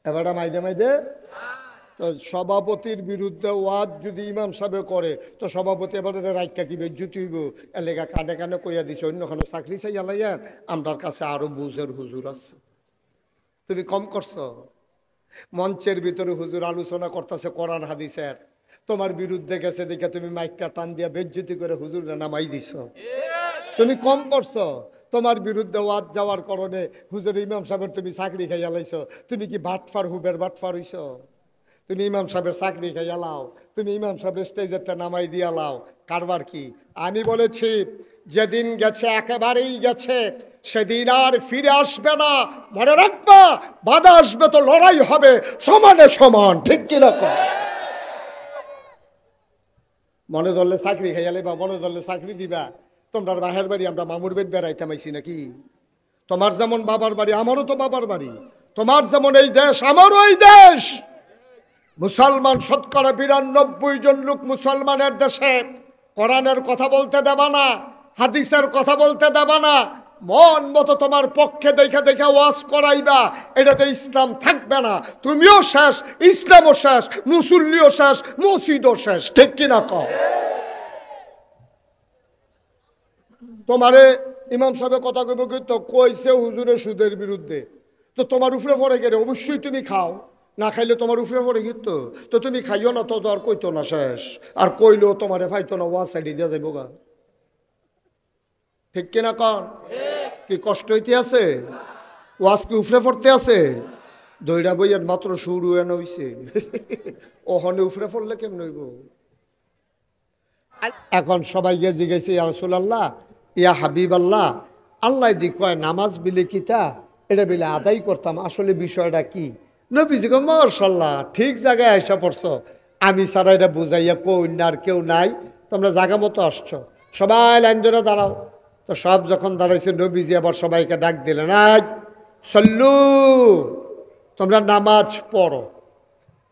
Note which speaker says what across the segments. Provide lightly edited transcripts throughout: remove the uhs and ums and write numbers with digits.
Speaker 1: এবারটা মাইদে মাইদে। তো সভাপতির বিরুদ্ধে ওয়াজ যদি ইমাম সাহেব করে তো সভাপতি এবার রাইকা কি বেজ্জুতি হইব, এলাকা কানে কানে কইয়া দিছে অন্যখানে চাকরি চাই আলাইয়ার আমার কাছে আরো বুঝের হুজুর আছে। তুমি কম করছো। মঞ্চের ভিতরে হুজুর আলোচনা করতেছে কোরআন হাদিসের, তোমার বিরুদ্ধে গেছে দেখে তুমি মাইকটা টান দিয়া বেজ্জুতি করে হুজুর নামাই দিছ। তুমি কম করছো। তোমার বিরুদ্ধে ওয়াজ যাওয়ার কারণে হুজুর ইমাম সাহেবের তুমি চাকরি খাইয়া লাইছো। তুমি কি বাটফার হুবের বাটফার হইছ? তুমি ইমাম সাহেবের চাকরি খাইয়া লাও, তুমি ইমাম সাহেবের স্টেজেরটা নামাই দিয়া লাও, কারবার কি? আমি বলেছি যেদিন গেছে একেবারেই গেছে, সেদিন আর ফিরে আসবে না। মনে রাখবা, বাধা আসবে তো লড়াই হবে সমানে সমান, ঠিক কিনা? মনে ধরলে চাকরি খাইয়ালে বা মনে ধরলে চাকরি দিবা। তোমরা বাহের বাড়ি আমরা মামুর বেদ বেড়াইতে মাইছি নাকি? তোমার যেমন বাবার বাড়ি আমারও তো বাবার বাড়ি, তোমার যেমন এই দেশ আমারও এই দেশ। মুসলমান শতকরা ৯২ জন লোক মুসলমানের দেশে। কোরআনের কথা বলতে দেবা না, হাদিসের কথা বলতে দেবা না, মন মতো তোমার পক্ষে দেখে দেখে ওয়াজ করাইবা, এটাতে ইসলাম থাকবে না। তুমিও শেষ, ইসলামও শেষ, মুসল্লিও শেষ, মসজিদও শেষ, ঠিক কিনা কও? তোমারে ইমাম সাহেব কথা কইব কি তো কইছে হুজুরের সুদের বিরুদ্ধে, তো তোমার উপরে পড়ে গেলে অবশ্যই তুমি খাও, না খাইলে তোমার উপরে পড়ে গিত, তো তুমি খাইও না তো আর কইতো না শেষ, আর কইলেও তোমারে ফাইতো না, ওয়াজ সাইডে দিয়া যাইব গা, ঠিক কিনা কন? কি কষ্ট হইতে আছে? ওয়াজ কি উফরে পড়তে আছে? দইরা বইয়ার মাত্র শুরু এনে হইছে, ওখানে উফরে পড়লে কেমন হইব? এখন সবাই গিয়ে জিজ্ঞাসা, ইয়া রাসূলুল্লাহ, ইয়া হাবিব আল্লাহ, আল্লাহ দি কয় নামাজ বিলে কিতা, এটা বিলে আদায় করতাম, আসলে বিষয়টা কি? নবীজি গো মাশাআল্লাহ, ঠিক জায়গায় আইসা পড়ছো, আমি ছাড়া এটা বুঝাইয়া কই না আর কেউ নাই, তোমরা জায়গা মতো আসছো, সবাই লাইন ধরে দাঁড়াও। তো সব যখন দাঁড়াইছে নবীজি আবার সবাইকে ডাক দিলেন, আজ সল্লু, তোমরা নামাজ পড়ো।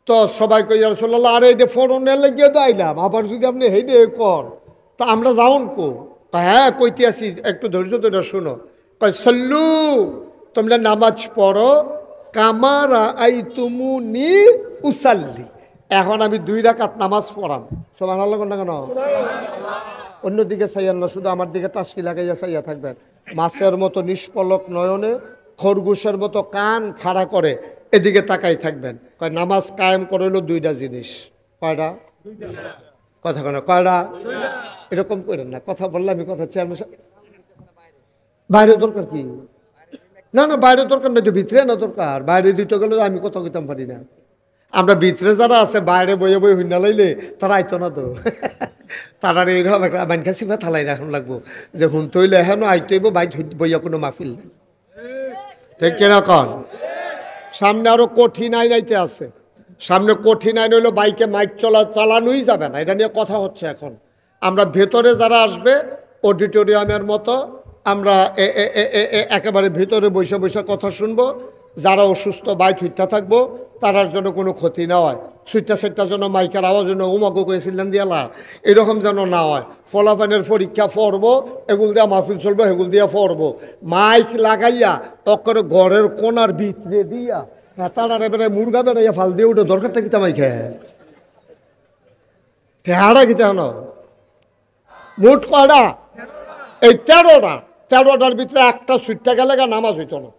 Speaker 1: তো সবাই কই, ইয়া রাসূলুল্লাহ, আরে এটা ফোরনের লাগিয়ে দাইলাম, আবার যদি আপনি হেইডে কর তা আমরা যাওন কো? হ্যাঁ কইতে আসি, একটু ধৈর্য ধরে শোনো। কয় সল্লু, তোমরা নামাজ পড়ো, কামারা আই তুমুনি উসাল্লি, এখন আমি 2 রাকাত নামাজ পড়াম। সুবহানাল্লাহ কোন না কেন? অন্যদিকে চাইয়েন না, শুধু আমার দিকে টাসকি লাগাইয়া চাইয়া থাকবেন। মাছের মতো নিষ্পলক নয়নে, খরগোশের মতো কান খাড়া করে এদিকে তাকাই থাকবেন। কয় নামাজ কায়েম করলো 2টা জিনিস। কয়টা? কথা কেন কয়টা? এরকম করেন না, কথা বললে আমি কথা চেয়ারম্যান বাইরে দরকার কি? না না, বাইরে দরকার নাই তো, ভিতরে না দরকার। বাইরে দিতে গেলে আমি কথা কইতাম পারি না। আমরা ভিতরে যারা আছে বাইরে বইয়ে বই হুইনা লাইলে তারা আইতো না তো। তারা এইরকম একটা মানকা সিফা থালাই রাখুন লাগবো যে হুন তৈলে এখনো আইতইব, বাইক বইয়া কোনো মাহফিল নেই, ঠিক কিনা কন? সামনে আরো কঠিন আইন আইতে আছে। সামনে কঠিন আইন হইলো বাইকে মাইক চালানোই যাবে না, এটা নিয়ে কথা হচ্ছে এখন। আমরা ভেতরে যারা আসবে অডিটোরিয়ামের মতো আমরা একেবারে ভেতরে বসে বসে কথা শুনবো। যারা অসুস্থ বাইক হইতে থাকবো, তারার জন্য কোনো ক্ষতি না হয়। সুইটটা সেটটার জন্য মাইকের আওয়াজ জন্য উমাকে কয়েছিলেন দিয়ালা, এরকম যেন না হয়। ফলাফানের পরীক্ষা পড়বো, এগুল দিয়া মাহফিল চলবো, এগুল দিয়া পড়বো। মাইক লাগাইয়া অক্ষরে ঘরের কোনার ভিতরে দিয়া তারা এবারে মুরগা বেড়াইয়া ফাল দিয়ে উঠে দরকারটা কিতা মাইকে ঠেহারা কিতা হন মুঠ কয়টা? এই 13টা। 13টার ভিতরে একটা সুইটটা গেলে নামাজ হইতো না।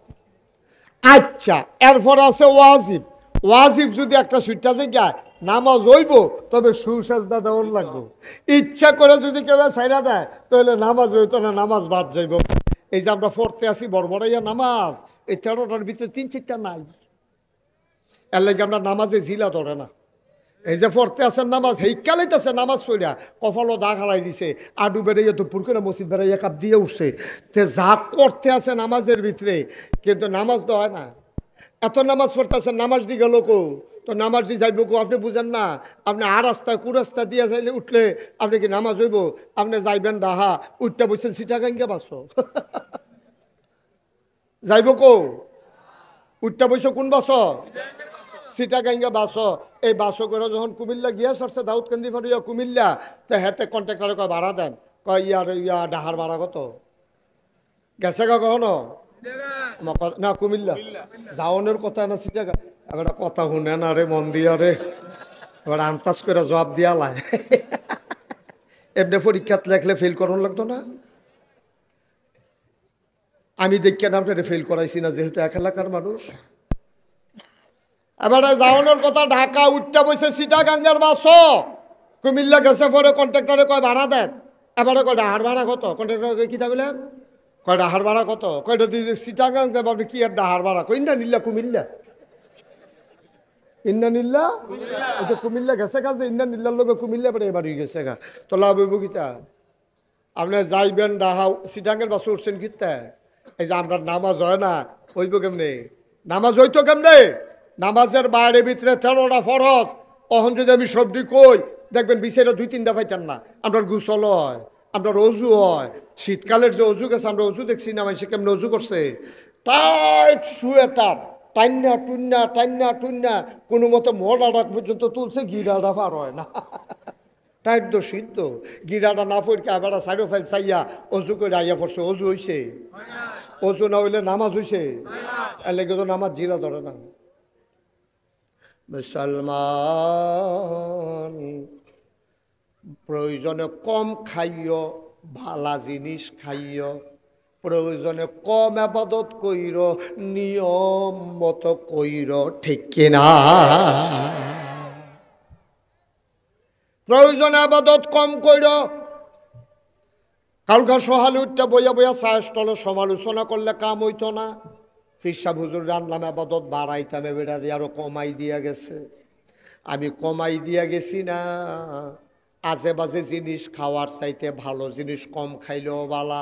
Speaker 1: আচ্ছা, এরপর আছে ওয়াজিব। ওয়াজিব যদি একটা সুইটটা যায় নামাজ হইব, তবে সুসাজদা দেওয়ার লাগবে। ইচ্ছা করে যদি কেউ ছাইরা দেয় তাহলে নামাজ হইতো না, নামাজ বাদ যাইব। এই যে আমরা পড়তে আসি বড়বড়াইয়া নামাজ, এই 13টার ভিতরে 3-4টা নাই। এর লাগে আমরা নামাজে জিলা ধরে না। এই যে পড়তে আসেন নামাজ, হেইকালাইতেছে নামাজ পড়িয়া কপালও দা খালাই দিছে, আডু বেড়াইয়া দুপুর করে মসজিদ বেড়াইয়া কাপ দিয়ে উঠছে। তে যা করতে আছে নামাজের ভিতরে, কিন্তু নামাজ তো হয় না। এত নামাজ পড়তে আছেন, নামাজ দি গেল কো? তো নামাজ দি যাইব কো? আপনি বুঝেন না? আপনি আর রাস্তায় কুরাস্তা দিয়ে যাইলে উঠলে আপনি কি নামাজ হইব? আপনি যাইবেন ডাহা, উঠতে বসছেন সিটাগাঙ্গে বাসো। যাইব কো? উঠতে বসে কোন বাস? সিটাগাঙ্গা বাস। এই বাসো করে যখন কুমিল্লা গিয়া সারছে দাউদকান্দি ফারিয়া কুমিল্লা, তো হেতে কন্ট্রাক্টরে কয় ভাড়া দেন। কয় ইয়া ডাহার ভাড়া কত? গেছে গা কখনো? না কুমিল্লা যাওয়ানোর কথা না সিটাগা। এবার কথা শুনে না রে, মন দিয়া রে, এবার আন্তাজ করে জবাব দিয়া লাই। এমনি পরীক্ষাত লেখলে ফেল করার লাগতো না? আমি দেখি না আপনার ফেল করাইছি না, যেহেতু এক এলাকার মানুষ। এবারে যাওয়ানোর কথা, ঢাকা উঠটা বসে চিটাগাঙ্গের বাস, কুমিল্লা গেছে পরে কন্ট্রাক্টরে কয় ভাড়া দেন। এবারে কয় ডাহার ভাড়া কত? কন্ট্রাক্টর কি থাকলেন, কয় ডাহার ভাড়া কত? কয়টা দিয়ে চিটাগাং দেব আপনি, কি আর ডাহার ভাড়া? কই না নিল্লা কুমিল্লা, ইন্না নিল্লা ওই কুমিল্লা গেছে কাজে, ইন্না নিল্লার লোক কুমিল্লা পরে এবার গেছে গা। তো লাভ হইব কিতা? আপনি যাইবেন ডাহা চিটাঙ্গের বাস উঠছেন কিতা? এই যে আমরা নামাজ হয় না, হইব কেমনে? নামাজ হইতো কেমনে? নামাজের বাইরে ভিতরে 13টা ফরজ। অহন যদি আমি সবটি কই, দেখবেন বিষয়টা 2-3টা পাইতেন না। আমরা গোসল হয়, আমরা অজু হয়। শীতকালের যে অজু গেছে, আমরা অজু দেখছি না, মানুষে কেমন অজু করছে, টাইট সোয়েটার, টান্না টুন্না টান্না টুন্না, কোনো মতো মোড়াটা পর্যন্ত তুলছে, গিরাটা পার হয় না। টাইট সিদ্ধ গিরাটা না পড়কে আবার সাইডো ফাইল চাইয়া অজু করে আইয়া পড়ছে। অজু হইছে? অজু না হইলে নামাজ হইছে? এর লেগে তো নামাজ জিরা ধরে না। মুসলমান প্রয়োজনে কম খাইও, ভালা জিনিস খাইও, প্রয়োজনে কম আবাদত কইর, নিয়ম মতো কইর, ঠিক কিনা? প্রয়োজনে আবাদত কম কইর। কালকা সহালে উঠটা বইয়া বইয়া সাহস্তলে সমালোচনা করলে কাম হইতো না। ফিরসাব হুজুর রান্নাম আবাদত বাড়াইতাম, বেড়া দিয়ে আরো কমাই দিয়া গেছে। আমি কমাই দিয়া গেছি না? আজে বাজে জিনিস খাওয়ার চাইতে ভালো জিনিস কম খাইলেও বালা।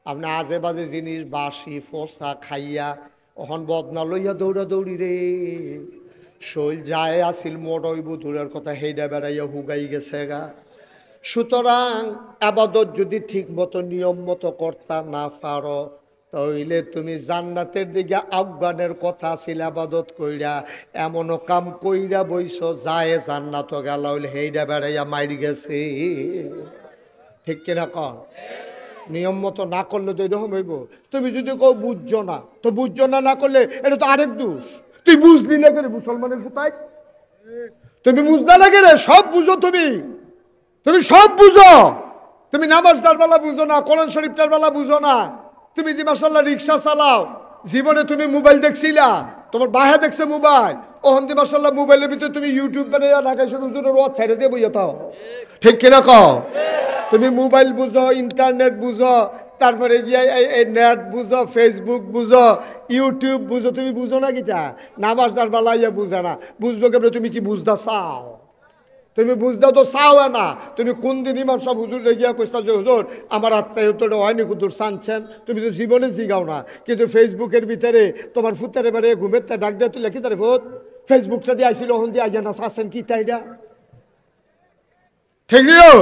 Speaker 1: আপনি আজে বাজে জিনিস বাসি ফোসা খাইয়া ওখান বদনা লইয়া দৌড়া দৌড়ি রে, শৈল যায় আসিল মোড়ইব দূরের কথা, হেইডা বেড়াইয়া হুগাই গেছে গা। সুতরাং আবাদত যদি ঠিক মতো নিয়ম মতো করতা না পারো, তাইলে তুমি জান্নাতের দিকে আহ্বানের কথা ছিল, আবাদত কইরা এমনও কাম কইরা বইছ যায় জান্নাত গেল হইলে হেইডা বেড়াইয়া মাইর গেছে, ঠিক কিনা কন? নিয়ম মতো না করলে তো এরকম হইব। তুমি যদি কেউ বুঝছো না, তো বুঝছো না না করলে এটা তো আরেক দোষ। তুই বুঝলি না করে মুসলমানের ফুতাই, তুমি বুঝতে লাগে রে, সব বুঝো তুমি, তুমি সব বুঝো। তুমি নামাজটার বেলা বুঝো না, কোরআন শরীফটার বেলা বুঝো না। তুমি যে মাশাআল্লাহ রিক্সা চালাও, জীবনে তুমি মোবাইল দেখছিলা? তোমার বাহে দেখছে মোবাইল, ওহন দি মাশাআল্লাহ মোবাইলের ভিতরে তুমি ইউটিউব বানাইয়া ঢাকায় হুজুরের ওয়াজ ছাইড়া দিয়ে বইয়া থাও, ঠিক কিনা কও? তুমি মোবাইল বুঝো, ইন্টারনেট বুঝো, তারপরে গিয়া এই নেট বুঝো, ফেসবুক বুঝো, ইউটিউব বুঝো, তুমি বুঝো না কিটা? নামাজটার বেলা ইয়া বুঝে না, বুঝবো কেমন? তুমি কি বুঝতে চাও? তুমি বুঝতে তো চাও না। তুমি কোন দিন ইমাম সাহেব হুজুর রেগিয়া কইতা যে হুজুর আমার আত্মায় তো হয়নি হুজুর চানছেন, তুমি তো জীবনে জিগাও না। কিন্তু ফেসবুকের ভিতরে তোমার ফুতারে বারে ঘুমের তা ডাক দেয়, তুই লেখি তারে ফুত ফেসবুকটা দিয়ে আইছিল, ওখান দিয়ে আইয়া না চাচ্ছেন কি তাইটা, ঠিক নিও?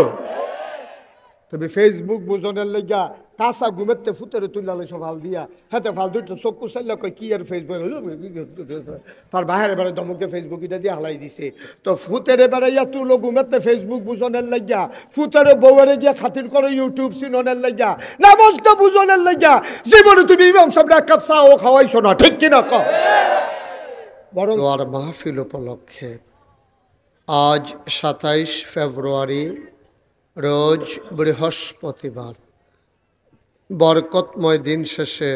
Speaker 1: তুমি ফেসবুক বুঝনের লেগা কাঁচা ঘুমেতে ফুতেরে তুই লালে সব ভাল দিয়া হাতে ভাল দুটো চক্ষু চাইলে কয় কি আর ফেসবুক, তার বাহারে বেড়ে ধমকে ফেসবুক এটা দিয়ে হালাই দিছে। তো ফুতেরে বেড়াইয়া তুলো ঘুমেতে ফেসবুক বুঝনের লাগিয়া, ফুতেরে বউরে গিয়া খাতির করে ইউটিউব চিননের লাগিয়া, নামাজটা বুঝনের লাগিয়া জীবনে তুমি ইমাম সাহেব এক কাপ চা ও খাওয়াইছো না, ঠিক কিনা কও? বরং আর মাহফিল উপলক্ষে আজ 27 ফেব্রুয়ারি রোজ বৃহস্পতিবার, বরকতময় দিন শেষে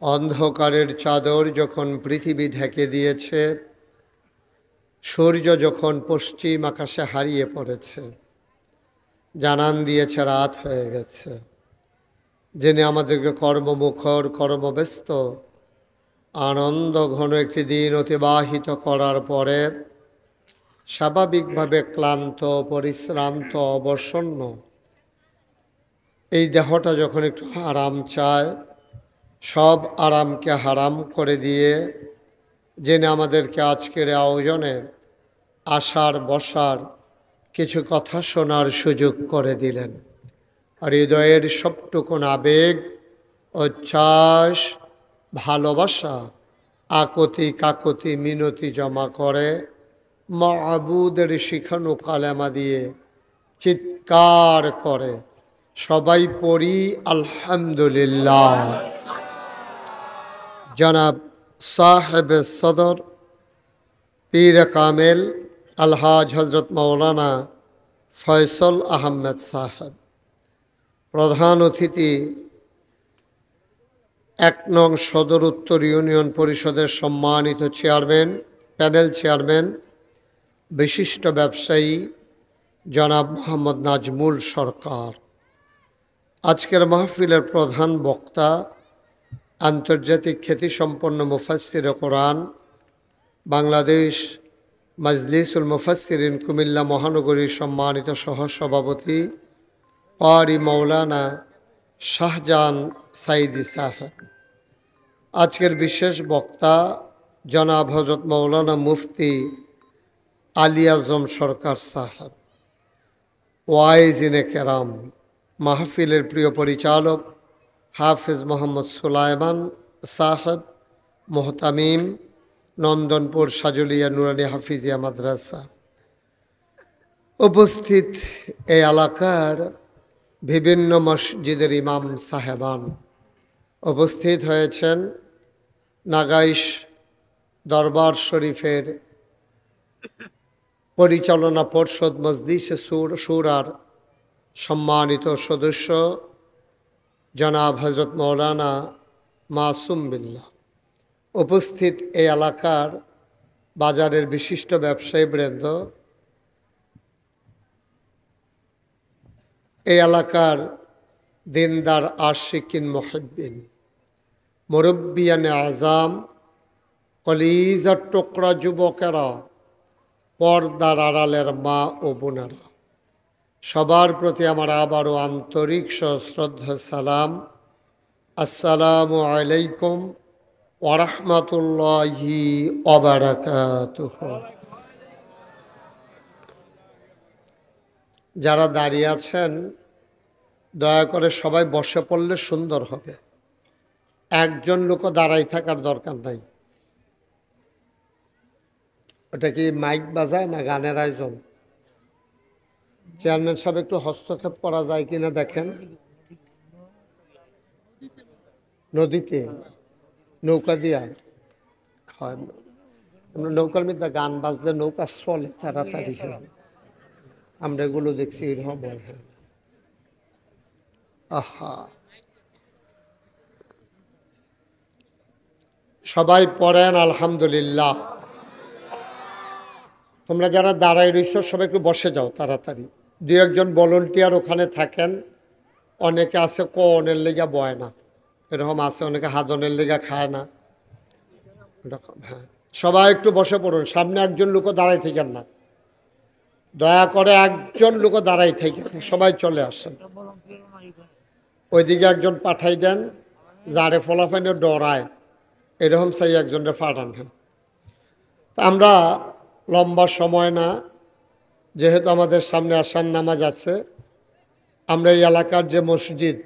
Speaker 1: অন্ধকারের চাদর যখন পৃথিবী ঢেকে দিয়েছে, সূর্য যখন পশ্চিম আকাশে হারিয়ে পড়েছে, জানান দিয়েছে রাত হয়ে গেছে, যিনি আমাদেরকে কর্মমুখর কর্মব্যস্ত আনন্দ ঘন একটি দিন অতিবাহিত করার পরে স্বাভাবিকভাবে ক্লান্ত পরিশ্রান্ত অবসন্ন এই দেহটা যখন একটু আরাম চায়, সব আরামকে হারাম করে দিয়ে জেনে আমাদেরকে আজকের আয়োজনে আসার বসার কিছু কথা শোনার সুযোগ করে দিলেন। আর হৃদয়ের সবটুকুন আবেগ, উচ্ছ্বাস, ভালোবাসা, আকতি কাকতি মিনতি জমা করে মাবুদের শিখানো কালেমা দিয়ে চিৎকার করে সবাই পড়ি আলহামদুলিল্লাহ। জনাব साहिब सदर पीर कामिल अलहाज हजरत मौलाना फैसल अहमद साहेब, प्रधान अतिथि 1 নং सदर उत्तर यूनियन परिषदेर सम्मानित चेयरमैन, पैनेल चेयरमैन, विशिष्ट व्यवसायी जनाब मोहम्मद नाजमुल सरकार, आजकेर महफिलेर प्रधान बक्ता आंतर्जातिक ख्यातिसम्पन्न मुफास्सिर कुरान बांग्लादेश मजलिसुल मुफास्सिरिन कुमिल्ला महानगरी सम्मानित सहसभापति कारी मौलाना शाहजान साइदी साहेब, आजकेर विशेष बक्ता जनाब हजरत मौलाना मुफ्ती आली आजम सरकार साहेब, वाइजिने केराम, महफिलेर प्रिय परिचालक हाफिज मोहम्मद सुलाइमान साहेब, मोहतामिम नंदनपुर साजुलिया नुरानी हाफिजिया माद्रासा, उपस्थित ए एलाकार विभिन्न मस्जिदेर इमाम साहेबान, उपस्थित हয়েছেন नागाइश दरबार शरीफेर परिचालना परिषद मजलिसे शूरार सम्मानित सदस्य जनाब हजरत मौलाना मासूम बिल्ला, उपस्थित ए एलाकार बाजारेर विशिष्ट व्यवसायी वृंद, ए एलाकार दिनदार आशिकिन मुहिब्बिन, मुरब्बियान आज़ाम, कलिजार टुकरा युवकेरा, पर्दार आड़ालेर मा ओ बोनेरा, सबार प्रति आमार आबारो आंतरिक श्रद्धा सालाम। अस्सलामु आलैकुम वा रहमातुल्लाहि वा बाराकातुहु। যারা দাঁড়িয়ে আছেন দয়া করে সবাই বসে পড়লে সুন্দর হবে, একজন লোকও দাঁড়াই থাকার দরকার নাই। ওটা কি মাইক বাজায় না গানের আয়োজন? চেয়ারম্যান সাহেব একটু হস্তক্ষেপ করা যায় কিনা দেখেন। নদীতে নৌকা দিয়া হয়, নৌকার মধ্যে গান বাজলে নৌকা চলে তাড়াতাড়ি হয়, আমরা এগুলো দেখছি এরকম হয়। আহা, সবাই পড়েন আলহামদুলিল্লাহ। তোমরা যারা দাঁড়ায় রইছ সবাই একটু বসে যাও তাড়াতাড়ি। 2-1 ভলান্টিয়ার ওখানে থাকেন, অনেকে আছে কনের লেগা বয় না, এরকম আছে অনেকে হাদনের লেগা খায় না এরকম। হ্যাঁ, সবাই একটু বসে পড়ুন, সামনে একজন লোকও দাঁড়াই থাকেন না, দয়া করে একজন লোকও দাঁড়াই থাকেন, সবাই চলে আসেন। ওইদিকে একজন পাঠাই দেন যারে ফলাফাইনে ডরায়, এরকম চাই একজনরে পাঠান। হ্যাঁ, তা আমরা লম্বা সময় না, যেহেতু আমাদের সামনে আসার নামাজ আছে, আমরা এই এলাকার যে মসজিদ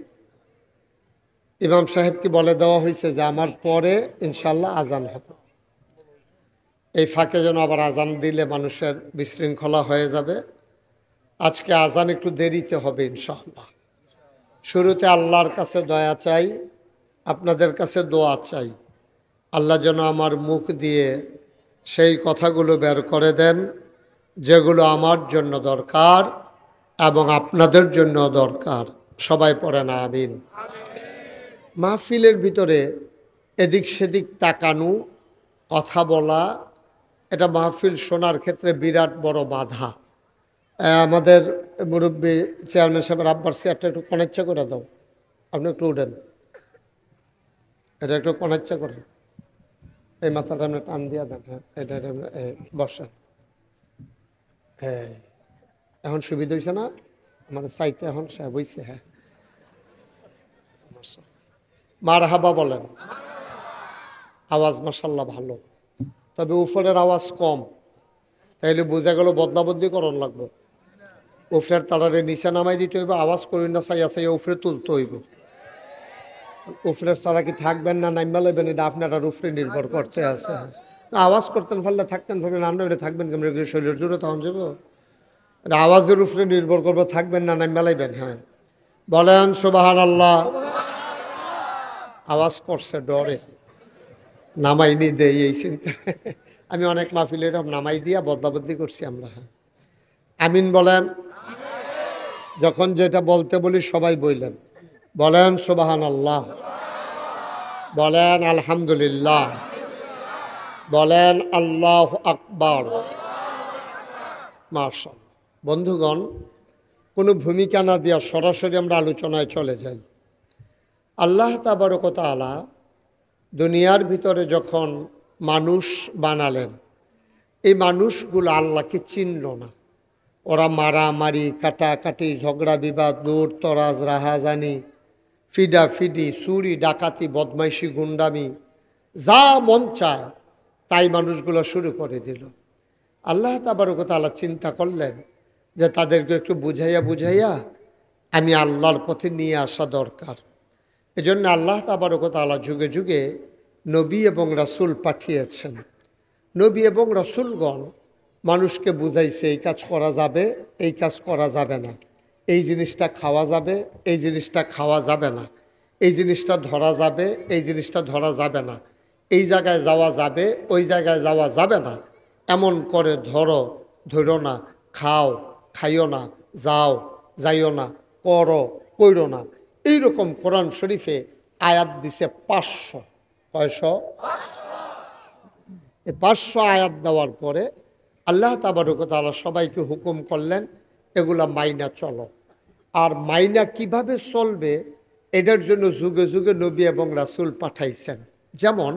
Speaker 1: ইমাম সাহেবকে বলে দেওয়া হয়েছে যে আমার পরে ইনশাল্লাহ আজান হবে, এই ফাঁকে যেন আবার আজান দিলে মানুষের বিশৃঙ্খলা হয়ে যাবে। আজকে আজান একটু দেরিতে হবে ইনশাআল্লাহ। শুরুতে আল্লাহর কাছে দয়া চাই, আপনাদের কাছে দোয়া চাই, আল্লাহ যেন আমার মুখ দিয়ে সেই কথাগুলো বের করে দেন যেগুলো আমার জন্য দরকার এবং আপনাদের জন্য দরকার। সবাই পড়েন আমিন। মাহফিলের ভিতরে এদিক সেদিক তাকানো, কথা বলা, এটা মাহফিল শোনার ক্ষেত্রে বিরাট বড় বাধা। আমাদের মুরব্বী চেয়ারম্যান সাহেবের আব্বার চেয়ারটা একটু কনেচ্ছা করে দাও, আপনি একটু উঠেন, এটা একটু কনেচ্ছা করেন, এই মাথাটা আপনি টান দিয়া দেন। হ্যাঁ, এটা বসেন। হ্যাঁ, এখন সুবিধা হয়েছে না? আমার চাইতে এখন সাহেব হয়েছে। হ্যাঁ, মারহাবা বলেন। আওয়াজ মাশাআল্লাহ ভালো, তবে উপরের আওয়াজ কম, তাইলে বোঝা গেল বদলাবদলি করণ লাগবে। উফরের তারারে নিচে নামাই দিতে হইবে, আওয়াজ করি না চাইয়া চাইয়া উফরে তুলতে হইব। উফরের ছাড়া কি থাকবেন না নাইমা লাইবেন, এটা আপনারা উফরে নির্ভর করতে আছে। আওয়াজ করতেন পারলে থাকতেন পারবেন, আপনারা থাকবেন কেমন শরীরের জোরে তখন যাব, এটা আওয়াজের উপরে নির্ভর করবো, থাকবেন না নাইমা লাইবেন। হ্যাঁ বলেন সুবহানাল্লাহ। আওয়াজ করছে ডরে, নামাইনি দেই এই চিন্তা। আমি অনেক মাহফিলে এরকম নামাই দিয়া বদলাবদলি করছি আমরা। হ্যাঁ, আমিন বলেন। যখন যেটা বলতে বলি সবাই বললেন, বলেন সুবহানাল্লাহ, বলেন আলহামদুলিল্লাহ, বলেন আল্লাহু আকবার। মাশাআল্লাহ। বন্ধুগণ, কোনো ভূমিকা না দিয়া সরাসরি আমরা আলোচনায় চলে যাই। আল্লাহ তাবারক ওয়া তাআলা দুনিয়ার ভিতরে যখন মানুষ বানালেন, এই মানুষগুলো আল্লাহকে চিনল না। ওরা মারামারি, কাটাকাটি, ঝগড়া বিবাদ, দৌড় তরাজ, রাহাজানি, ফিডাফিডি, চুরি ডাকাতি, বদমাইশি, গুন্ডামি, যা মন চায় তাই মানুষগুলো শুরু করে দিল। আল্লাহ তাবারক ওয়া তাআলা চিন্তা করলেন যে তাদেরকে একটু বুঝাইয়া আমি আল্লাহর পথে নিয়ে আসা দরকার। এজন্য আল্লাহ তাবারক ওয়া তাআলা যুগে যুগে নবী এবং রাসূল পাঠিয়েছেন। নবী এবং রাসূলগণ মানুষকে বুঝাইছে এই কাজ করা যাবে, এই কাজ করা যাবে না, এই জিনিসটা খাওয়া যাবে, এই জিনিসটা খাওয়া যাবে না, এই জিনিসটা ধরা যাবে, এই জিনিসটা ধরা যাবে না, এই জায়গায় যাওয়া যাবে, ওই জায়গায় যাওয়া যাবে না, এমন করে ধরো, ধরো না, খাও, খাইও না, যাও, যাইও না, করো, কইরো না। এইরকম কোরআন শরীফে আয়াত দিছে 500। কয়শো? এই 500 আয়াত দেওয়ার পরে আল্লাহ তাবারক ওয়া তাআলা সবাইকে হুকুম করলেন এগুলা মাইনা চলো। আর মাইনা কিভাবে চলবে এটার জন্য যুগে যুগে নবী এবং রাসূল পাঠাইছেন। যেমন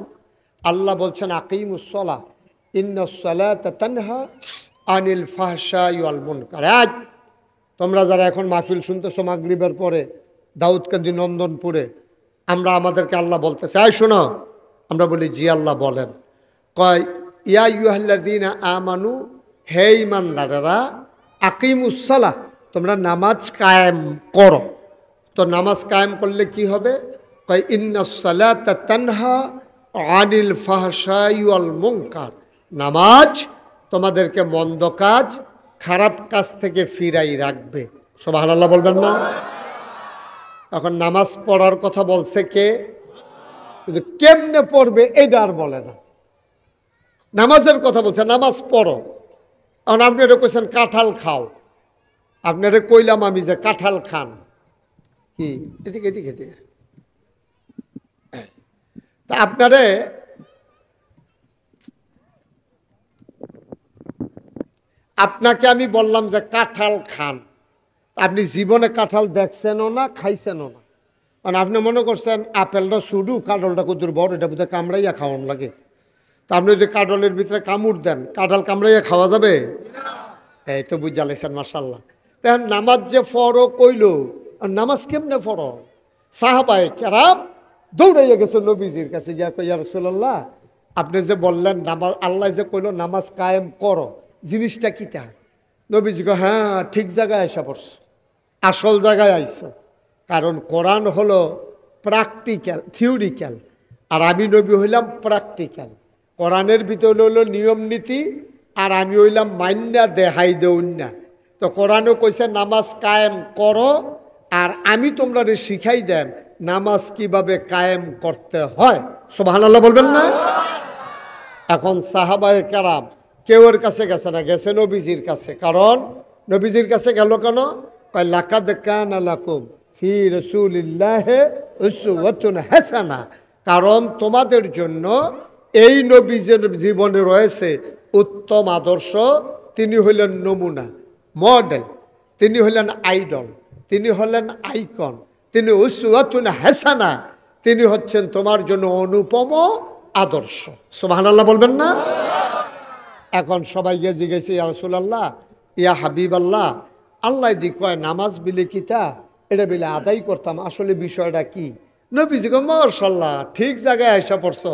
Speaker 1: আল্লাহ বলছেন আকিমুস সালাহ ইন্নাস সালাতা তানহা আনিল ফাহশাই ওয়াল মুনকার। আজ তোমরা যারা এখন মাহফিল শুনতেছো মাগরিবের পরে দাউদকান্দি নন্দনপুরে, আমরা আমাদেরকে আল্লাহ বলতেছে আয় শোনো, আমরা বলি জি আল্লাহ বলেন। কয় ইয়া আইয়ুহাল্লাযীনা আমানু, হে ঈমানদারেরা, আকিমুস সালাহ, তোমরা নামাজ কায়েম করো। তো নামাজ কায়েম করলে কি হবে? কয় ইন্নাস সালাতা তানহা আনিল ফাহশাই ওয়াল মুনকার। নামাজ তোমাদেরকে মন্দ কাজ, খারাপ কাজ থেকে ফিরাই রাখবে। সুবহানাল্লাহ বলবেন না? এখন নামাজ পড়ার কথা বলছে কে? কিন্তু কেমনে পড়বে এটা আর বলে না। নামাজের কথা বলছে, নামাজ পড়ো। এখন আপনারা কইছেন কাঁঠাল খাও, আপনারা কইলাম আমি যে কাঁঠাল খান, কি এদিকে এদিকে এদিকে, তা আপনাকে আমি বললাম যে কাঁঠাল খান, আপনি জীবনে কাঁঠাল দেখছেনও না, খাইছেনও না। কারণ আপনি মনে করছেন আপেলটা শুধু, কাঁঠালটা কত বড়, এটা বোধহয় কামড়াইয়া খাওয়ান লাগে। তা আপনি যদি কাঁঠালের ভিতরে কামড় দেন, কাঁঠাল কামড়াইয়া খাওয়া যাবে? এই তো বুঝা লাইছেন, মাশাআল্লাহ। তখন নামাজ যে ফরো কইল, আর নামাজ কেমনে ফরো? সাহাবায়ে কেরাম দৌড়াইয়া গেছে নবীজির কাছে, গিয়া কই ইয়া রাসূলুল্লাহ, আপনি যে বললেন নামাজ, আল্লাহ যে কইল নামাজ কায়েম করো, জিনিসটা কি তা? নবীজি কয় হ্যাঁ ঠিক জায়গায় আইসা পড়ছো, আসল জায়গায় আইসো। কারণ কোরআন হলো প্র্যাকটিক্যাল, থিওরিক্যাল, আর আমি নবী হইলাম প্র্যাকটিক্যাল। কোরআনের ভিতরে হলো নিয়ম নীতি, আর আমি হইলাম মাইন্না দেহাই দেউন্না। তো কোরআনও কইছে নামাজ কায়েম করো, আর আমি তোমরা শিখাই দেন নামাজ কিভাবে কায়েম করতে হয়। সুবহানাল্লাহ বলবেন না? এখন সাহাবায়ে কেরাম কেউ এর কাছে গেছে না, গেছে নবীজির কাছে। কারণ নবীজির কাছে গেল কেন? কয় লাকাদ কানা লাকুম ফি রাসূলিল্লাহি উসওয়াতুন হাসানাহ, কারণ তোমাদের জন্য এই নবীজির জীবনে রয়েছে উত্তম আদর্শ। তিনি হলেন নমুনা, মডেল, তিনি হলেন আইডল, তিনি হলেন আইকন, তিনি উসওয়াতুন হাসানাহ, তিনি হচ্ছেন তোমার জন্য অনুপম আদর্শ। সুবহানাল্লাহ বলবেন না? এখন সবাইকে জিজ্ঞেস ইয়া রাসূলুল্লাহ, ইয়া হাবিবাল্লাহ, আল্লাহ দি কয় নামাজ বিলে কিতা, এটা বিলে আদায় করতাম, আসলে বিষয়টা কি? নবীজি কয় মাশাআল্লাহ, ঠিক জায়গায় আইসা পড়ছো,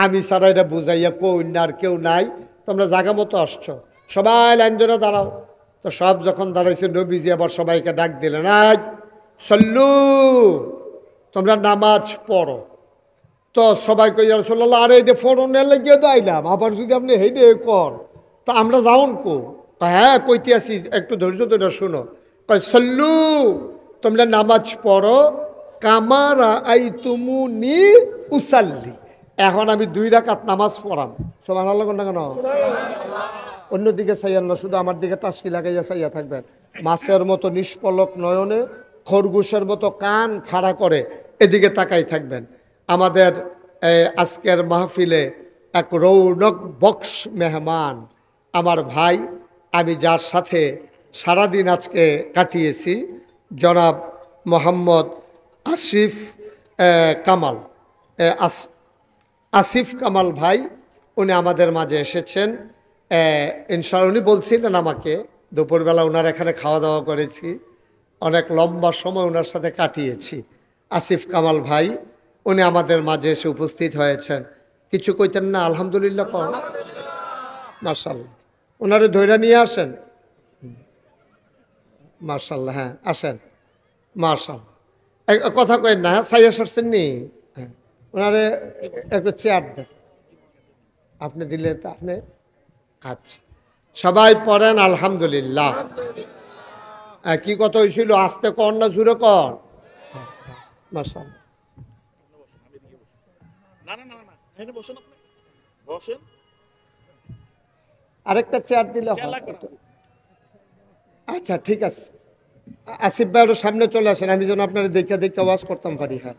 Speaker 1: আমি ছাড়া এটা বুঝাইয়া কই না আর কেউ নাই, তোমরা জায়গা মতো আসছো, সবাই লাইন ধরে দাঁড়াও। তো সব যখন দাঁড়াইছে নবীজি আবার সবাইকে ডাক দিলেন, আজ সল্লু, তোমরা নামাজ পড়ো। তো সবাই কই ইয়া রাসূলুল্লাহ, আরে এটা ফরনের লাগিয়ে তো আইলাম, আবার যদি আপনি হেইডে কর তা আমরা যাওন কো? হ্যাঁ কইতে আসি, একটু ধৈর্য ধরে শুনো। কয় সল্লু, তোমরা নামাজ পড়ো, কামারা আই তুমুনি উসাল্লি, এখন আমি 2 রাকাত নামাজ পড়াম, সুবহানাল্লাহ কোন না কেন? অন্যদিকে চাইয়েন না, শুধু আমার দিকে টাসকি লাগাইয়া চাইয়া থাকবেন। মাছের মতো নিষ্পলক নয়নে, খরগোশের মতো কান খাড়া করে এদিকে তাকাই থাকবেন। আমাদের আজকের মাহফিলে এক রৌনক বক্স মেহমান, আমার ভাই, আমি যার সাথে সারাদিন আজকে কাটিয়েছি, জনাব মোহাম্মদ আসিফ কামাল, আসিফ কামাল ভাই, উনি আমাদের মাঝে এসেছেন। ইনশাআল্লাহ উনি বলছিলেন আমাকে, দুপুরবেলা ওনার এখানে খাওয়া দাওয়া করেছি, অনেক লম্বা সময় ওনার সাথে কাটিয়েছি। আসিফ কামাল ভাই উনি আমাদের মাঝে এসে উপস্থিত হয়েছেন। কিছু কইতেন না? আলহামদুলিল্লাহ কর, মাশাআল্লাহ। ওনারে ধৈর্য নিয়ে আসেন, মাশাআল্লাহ। হ্যাঁ আসেন, মাশাআল্লাহ। কথা কয়েন না, হ্যাঁ সাইয়া সরছেন নি? হ্যাঁ, ওনারে একটু চেয়ার দেন, আপনি দিলে তো আপনি। আচ্ছা, সবাই পড়েন আলহামদুলিল্লাহ। কি কথা হয়েছিল? আস্তে কর না জুড়ে কর? মাশাআল্লাহ। আরেকটা চেয়ার দিলে হয়। আচ্ছা ঠিক আছে, আসিফ ভাই ওর সামনে চলে আসেন, আমি যেন আপনারা দেখে দেখে আওয়াজ করতাম পারি। হ্যাঁ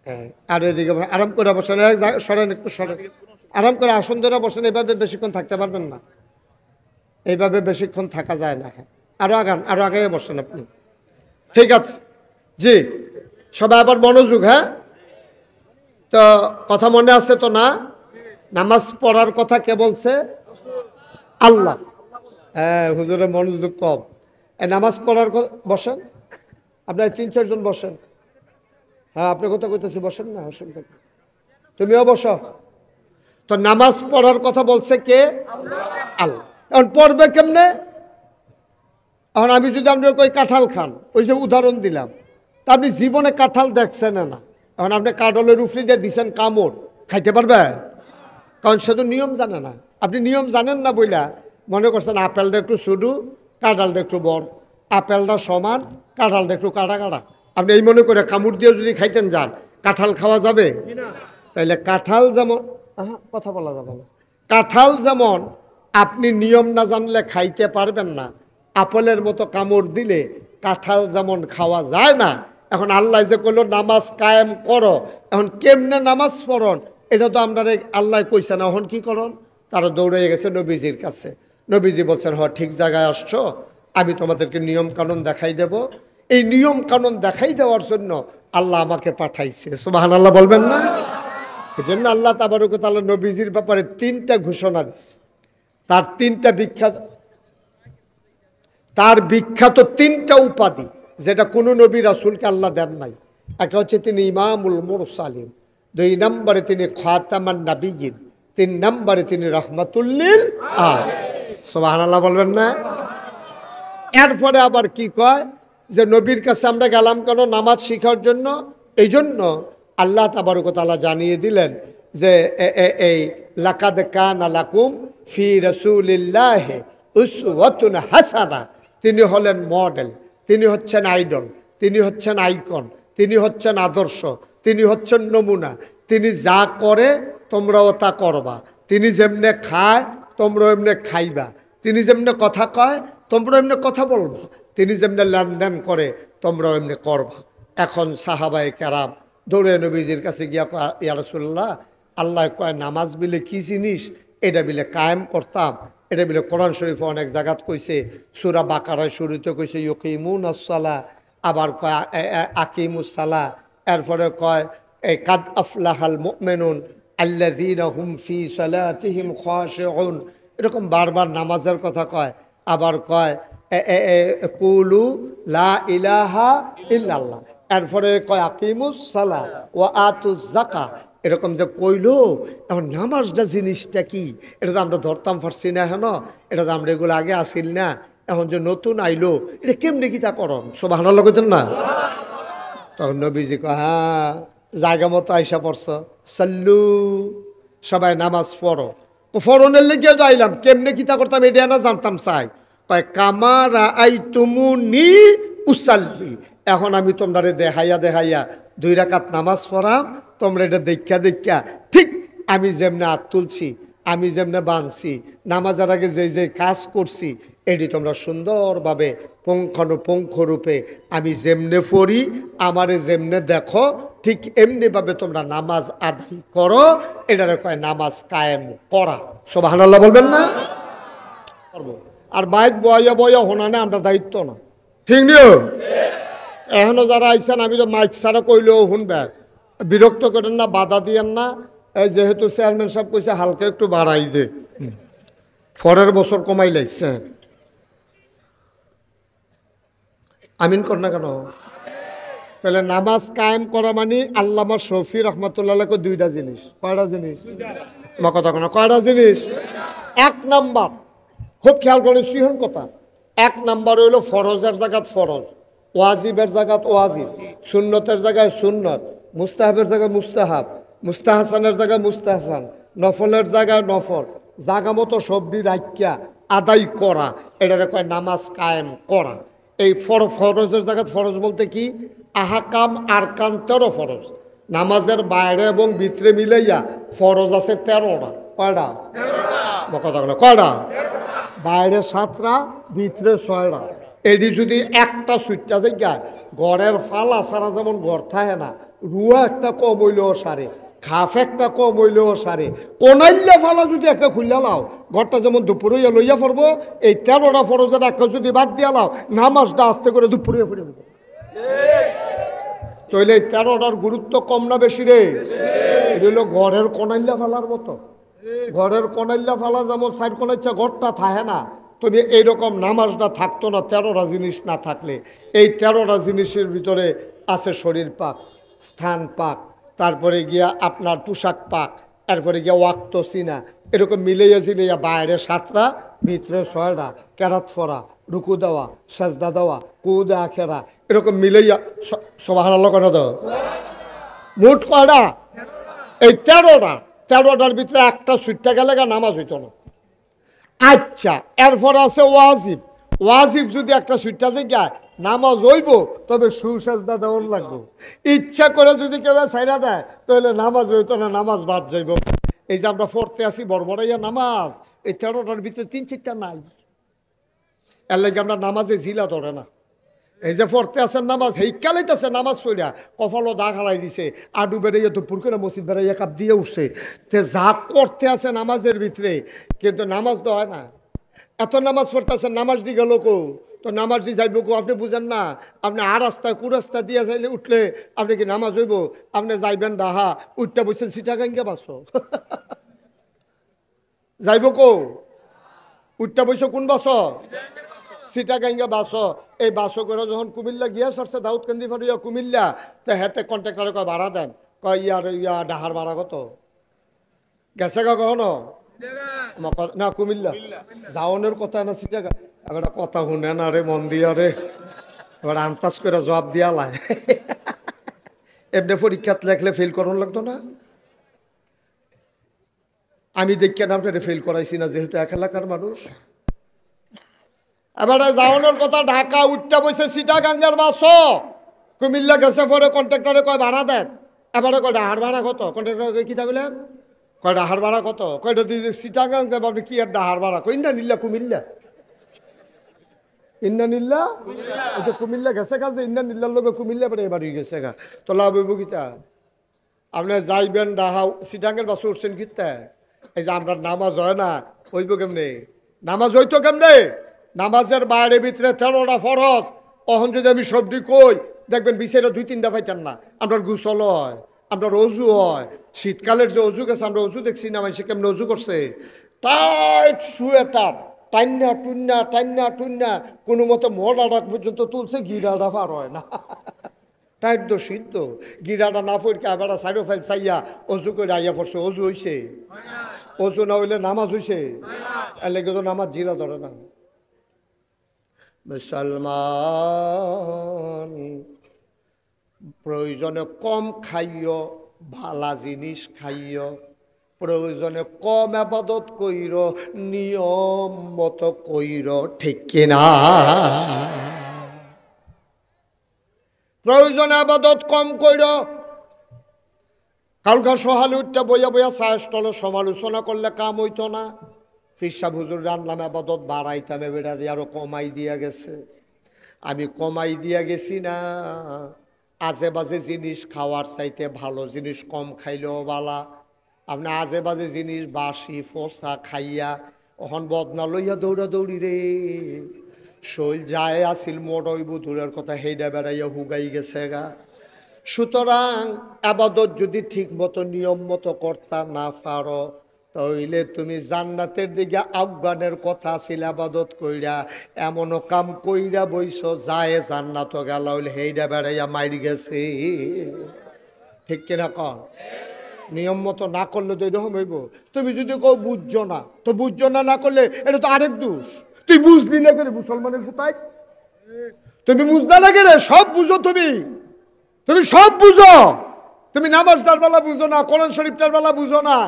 Speaker 1: হ্যাঁ, আর এদিকে আরাম করে বসেন, সরেন একটু সরেন, আরাম করে আসন ধরে বসেন। এইভাবে বেশিক্ষণ থাকতে পারবেন না, এইভাবে বেশিক্ষণ থাকা যায় না। হ্যাঁ, আরো আগান, আরো আগে বসেন আপনি। ঠিক আছে জি, সবাই আবার মনোযোগ। হ্যাঁ, তো কথা মনে আছে তো না? নামাজ পড়ার কথা কে বলছে? আল্লাহ। হ্যাঁ, হুজুরের মনোযোগ কম। এই নামাজ পড়ার বসেন, আপনার 3-4 জন বসেন। হ্যাঁ, আপনি কথা কইতেছি, বসেন না, অসুবিধা। তুমিও বসো। তো নামাজ পড়ার কথা বলছে কে? আল্লাহ। এখন পড়বে কেমনে? এখন আমি যদি আপনার কই কাঁঠাল খান, ওই যে উদাহরণ দিলাম, তা আপনি জীবনে কাঁঠাল দেখছেন না, এখন আপনি কাঁঠালের উফরি দিয়ে দিচ্ছেন কামড়, খাইতে পারবেন? কারণ সে তো নিয়ম জানে না। আপনি নিয়ম জানেন না বইলা মনে করছেন আপেলটা একটু ছোটো, কাঁঠালটা একটু বড়, আপেলটা সমান, কাঁঠালটা একটু কাটা কাটা। আপনি এই মনে করে কামড় দিয়ে যদি খাইতেন যান, কাঁঠাল খাওয়া যাবে? তাইলে কাঁঠাল যেমন, কথা বলা যাবে না, কাঁঠাল যেমন আপনি নিয়ম না জানলে খাইতে পারবেন না, আপেলের মতো কামড় দিলে কাঁঠাল যেমন খাওয়া যায় না। এখন আল্লাহ যে করলো নামাজ কায়েম করো, এখন কেমনে নামাজ পড়ন এটা তো আমরা আল্লাহ কইছে না। এখন কি করন? তারা দৌড়ে গেছে নবীজির কাছে। নবীজি বলছেন, হ ঠিক জায়গায় আসছো, আমি তোমাদেরকে নিয়ম কানুন দেখাই দেব। এই নিয়ম কানুন দেখাই দেওয়ার জন্য আল্লাহ আমাকে পাঠাইছে। সুবহানাল্লাহ বলবেন না? এই জন্য আল্লাহ তাবারক ওয়া তাআলা নবীজির ব্যাপারে 3টা ঘোষণা দিচ্ছে। তার 3টা বিখ্যাত, তার বিখ্যাত 3টা উপাধি, যেটা কোনো নবী রাসূলকে আল্লাহ দেন নাই। একটা হচ্ছে তিনি ইমামুল মুরসালিন, 2 নম্বরে তিনি খাতামান নাবিয়্যিন, 3 নম্বরে তিনি রাহমাতুল লিল আলামিন। সুবহানাল্লাহ বলবেন না? এরপরে আবার কি কয় যে নবীর কাছে আমরা গেলাম কেন? নামাজ শেখার জন্য। এই জন্য আল্লাহ তাবারক ওয়া তাআলা জানিয়ে দিলেন যে এই লাকাদ কানা লাকুম ফি রাসূলিল্লাহি উসওয়াতুন হাসানা। তিনি হলেন মডেল, তিনি হচ্ছেন আইডল, তিনি হচ্ছেন আইকন, তিনি হচ্ছেন আদর্শ, তিনি হচ্ছেন নমুনা। তিনি যা করে তোমরাও তা করবা, তিনি যেমনে খায় তোমরা এমনি খাইবা, তিনি যেমনে কথা কয় তোমরা এমনি কথা বলবা, তিনি যেমনি লেনদেন করে তোমরাও এমনি করবা। এখন সাহাবায়ে কেরাম দৌড়ে নবীজির কাছে গিয়া কয়, ইয়া রাসূলুল্লাহ, আল্লাহ কয় নামাজ বিলে কি জিনিস, এটা বিলে কায়েম করতাম। এটা বিলে কোরআন শরীফে অনেক জায়গাত কইছে, সূরা বাকারায় শুরুতে কইছে ইউকিমুনাস সালাহ, আবার কয় আকিমুস সালাহ, এরপরে কয় কাদ আফলাহাল মুমিনুন আল্লাযীনা হুম ফি সালাতিহিম খাশিউন। এরকম বারবার নামাজের কথা কয়। আবার কয় কুলু লা ইলাহা ইল্লাল্লাহ, এরপরে কয় আকিমুস সালাহ ওয়া আতুজ যাকাত। এরকম যে কইলো, এখন নামাজটা জিনিসটা কি এটা তো আমরা ধরতাম পারছি না। হেন এটা তো আমরা এগুলো আগে আসিল না, এখন যে নতুন আইলো এটা কেমনি কি তা করন? সুবহানাল্লাহ কইতেন না? তখন নবীজি কয়, হ্যাঁ জায়গা মতো আইসা পড়ছ, সাল্লু, সবাই নামাজ পড়ো। ফরনের লেগে তো আইলাম, কেমনে কিতা করতাম এটা না জানতাম চাই। কয় কামারা আই তুমুনি উসাল্লি, এখন আমি তোমরা দেখাইয়া দেখাইয়া 2 রাকাত নামাজ পড়াম, তোমরা এটা দেখা দেখা ঠিক আমি যেমনে হাত তুলছি, আমি যেমনে বাঁধছি, নামাজের আগে যে যে কাজ করছি, এটি তোমরা সুন্দরভাবে পুঙ্খানুপুঙ্খ রূপে আমি যেমনে পড়ি, আমারে যেমনে দেখো, ঠিক এমনিভাবে তোমরা নামাজ আদায় করো। এটারে কয় নামাজ কায়েম করা। সুবহানাল্লাহ বলবেন না? আর বাইক বয়া বয়া হোনানে আমরা দায়িত্ব না, ঠিক নিও। এখনো যারা আইসেন আমি তো মাইক ছাড়া কইলেও শুনবেন, বিরক্ত করেন না, বাধা দিয়েন না। এই যেহেতু চেয়ারম্যান সাহেব কইছে হালকা একটু বাড়াই দে, পরের বছর কমাই লাইছে। আমিন কর না কেন? তাহলে নামাজ কায়েম করা মানে আল্লামা শফি রহমতুল্লাহকে 2টা জিনিস। কয়টা জিনিস? কথা কেন? কয়টা জিনিস? 1 নাম্বার, খুব খেয়াল করেন সিহন কথা, 1 নাম্বার হইল ফরজের জায়গাত ফরজ, ওয়াজিবের জায়গাত ওয়াজিব, সুন্নতের জায়গায় সুন্নত, মুস্তাহাবের জায়গায় মুস্তাহাব, মুস্তাহাসানের জায়গায় মুস্তাহাসান, নফলের জায়গায় নফল, জাগা মতো সবজি রাখিয়া আদায় করা, এটারে কয় নামাজ কায়েম করা। এই ফরজের জায়গাত ফরজ বলতে কি? আহাকাম আরকান 13 ফরজ। নামাজের বাইরে এবং ভিতরে মিলাইয়া ফরজ আছে 13টা। কয়টা? কথা বলো, কয়টা? বাইরে 7টা, ভিতরে 6টা। এটি যদি একটা সুইটটা জায়গা গড়ের ফালা সারা যেমন গড় থাকে না, রুয়া একটা কম হইলেও সারে, খাফ একটা কম হইলেও সারে, কোনাইল্লা ফালা যদি একটা খুললা লাও, ঘরটা যেমন দুপুরে লইয়া পড়বো, এই 13টা ফরজের একটা যদি বাদ দিয়া লাও, নামাজটা আস্তে করে দুপুরে ফিরে দেবো। তাইলে এই 13টার গুরুত্ব কম না বেশি রে? এটা হলো ঘরের কোনাইল্লা ফালার মতো। ঘরের কোনাইল্লা ফালা যেমন সাইড কোনাইচ্ছা ঘরটা থাকে না, তবে এইরকম নামাজটা থাকতো না 13টা জিনিস না থাকলে। এই 13টা জিনিসের ভিতরে আছে শরীর পাক, স্থান পাক, তারপরে গিয়া আপনার পোশাক পাক, তারপরে গিয়া ওয়াক্ত চিনা, এরকম মিলাইয়া জিলাইয়া বাইরে 7টা, ভিতরে 6টা, কেরাত ফরা, রুকু দেওয়া, সাজদা দেওয়া, কুদা আখেরা, এরকম মিলাইয়া সুবহানাল্লাহ করে দাও। মোট কয়টা? এই 13টা। 13টার ভিতরে একটা সুইটটা গেলে নামাজ হইতো না। আচ্ছা, এরপর আছে ওয়াজিব। ওয়াজিব যদি একটা সুইটটা যায় নামাজ হইব, তবে সুসাজদা দেওয়ার লাগবে। ইচ্ছা করে যদি কেউ ছাইরা দেয় তাহলে নামাজ হইতো না, নামাজ বাদ যাইব। এই যে আমরা পড়তে আসি বড়বড়াইয়া নামাজ, এই 13টার ভিতরে 3-4টা নাই। এর লাগে আমরা নামাজে জিলা ধরে না। এই যে পড়তে আসেন নামাজ, হেইকালাইতেছে নামাজ পড়িয়া কপালও দাগ হালাই দিছে, আডু বেড়াইয়া দুপুর করে মসজিদ বেড়াইয়া কাপ দিয়ে উঠছে, তে যা করতে আছে নামাজের ভিতরে, কিন্তু নামাজ তো হয় না। এত নামাজ পড়তে আছেন, নামাজ দি গেল কো, তো নামাজ দি যাইব কো? আপনি বুঝেন না? আপনি আর রাস্তায় কুরাস্তা দিয়ে যাইলে উঠলে আপনি কি নামাজ হইব? আপনি যাইবেন ডাহা, উঠটা বসছেন সিটাগাঙ্গে বাসো যাইব কো? উঠটা বসে কোন বাস? সিটাগাঙ্গা বাস। এই বাস করে যখন কুমিল্লা গিয়া সারছে দাউদকান্দি ফাটিয়া কুমিল্লা, তো হেতে কন্ট্রাক্টরে কয় ভাড়া দেন, কয় ইয়া ডাহার ভাড়া কত? গেছে গা কখনো? না কুমিল্লা যাওনের কথা না, সিটাগা। এবার কথা শুনে না রে, মন দিয়া রে, এবার আন্তাজ করে জবাব দিয়া লাই। এমনি পরীক্ষাত লেখলে ফেল করার লাগতো না? আমি দেখি না আপনার ফেল করাইছি না, যেহেতু এক এলাকার মানুষ। এবারে যাওনের কথা, ঢাকা উঠটা বসে সিটাগাঙ্গের বাস, কুমিল্লা গেছে পরে কন্ট্রাক্টরে কয় ভাড়া দেন। এবারে কয় ডাহার ভাড়া কত? কন্ট্রাক্টর কি থাকলেন? কয় ডাহার ভাড়া কত? কয়টা দিয়ে সিটাগাং যাবো আপনি, কি আর ডাহার ভাড়া? কই ইন্না নিল্লা কুমিল্লা, ইন্না নিল্লা ওই কুমিল্লা গেছে গা, যে ইন্না নিল্লার লোক কুমিল্লা পরে এবার গেছে গা, তো লাভ হইব কিতা? আপনি যাইবেন ডাহা, সিটাঙ্গের বাস উঠছেন কিতা? এই যে আমরা নামাজ হয় না, হইব কেমনে? নামাজ হইতো কেমনে? নামাজের বাইরে ভিতরে 13টা ফরজ। অহন যদি আমি সবটি কই, দেখবেন বিছেরা 2-3টা পাইতেন না। আমরা গোসল হয়, আমরা অজু হয়, শীতকালের যে অজু গেছে, আমরা অজু দেখছি না, মানুষ কেমন অজু করছে, টাইট সোয়েটার, টান্না টুন্না টান্না টুন্না, কোনো মতো মোড়াটা পর্যন্ত তুলছে, গিরাটা পার হয় না। টাইট তো সিদ্ধ, গিরাটা না পড়কে আবার সাইডো ফাইল চাইয়া অজু করে আইয়া পড়ছে। অজু হইছে? অজু না হইলে নামাজ হইছে? এর লেগে তো নামাজ জিরা ধরে না। মুসলমান প্রয়োজনে কম খাইও, ভালা জিনিস খাইও, প্রয়োজনে কম আবাদত কইর, নিয়ম মতো কইর, ঠিক কিনা? প্রয়োজনে আবাদত কম কইর। কালকা সহালে উঠটা বইয়া বইয়া সাহসটলে সমালোচনা করলে কাম হইতো না। ফিরসাব হুজুর রানলাম আবাদত বাড়াইতাম, বেড়া দিয়ে আরো কমাই দিয়া গেছে। আমি কমাই দিয়া গেছি না, আজে বাজে জিনিস খাওয়ার চাইতে ভালো জিনিস কম খাইলেও বালা। আপনি আজে বাজে জিনিস বাসি ফোসা খাইয়া অহন বদনা লইয়া দৌড়া দৌড়ি রে, শৈল যায় আসিল মোড়ইব দূরের কথা হেইডা বেড়াইয়া হুগাই গেছে গা। সুতরাং আবাদত যদি ঠিক মতো নিয়ম মতো করতা না পারো, তাইলে তুমি জান্নাতের দিকে আহ্বানের কথা ছিল আবাদত কইরা, এমনও কাম কইরা বইছো যায় জান্নাত গেল হেইডা বেড়াইয়া মাইর গেছে। ঠিক কিনা কর? নিয়ম মতো না করলে তো এরকম হইব। তুমি যদি কেউ বুঝছো না, তো বুঝছো না না করলে এটা তো আরেক দোষ। তুই বুঝলি না কেন মুসলমানের ফুতাই? তুমি বুঝতে লাগে রে, সব বুঝো তুমি, তুমি সব বুঝো। তুমি নামাজটার বেলা বুঝো না, কোরআন শরীফটার বেলা বুঝো না।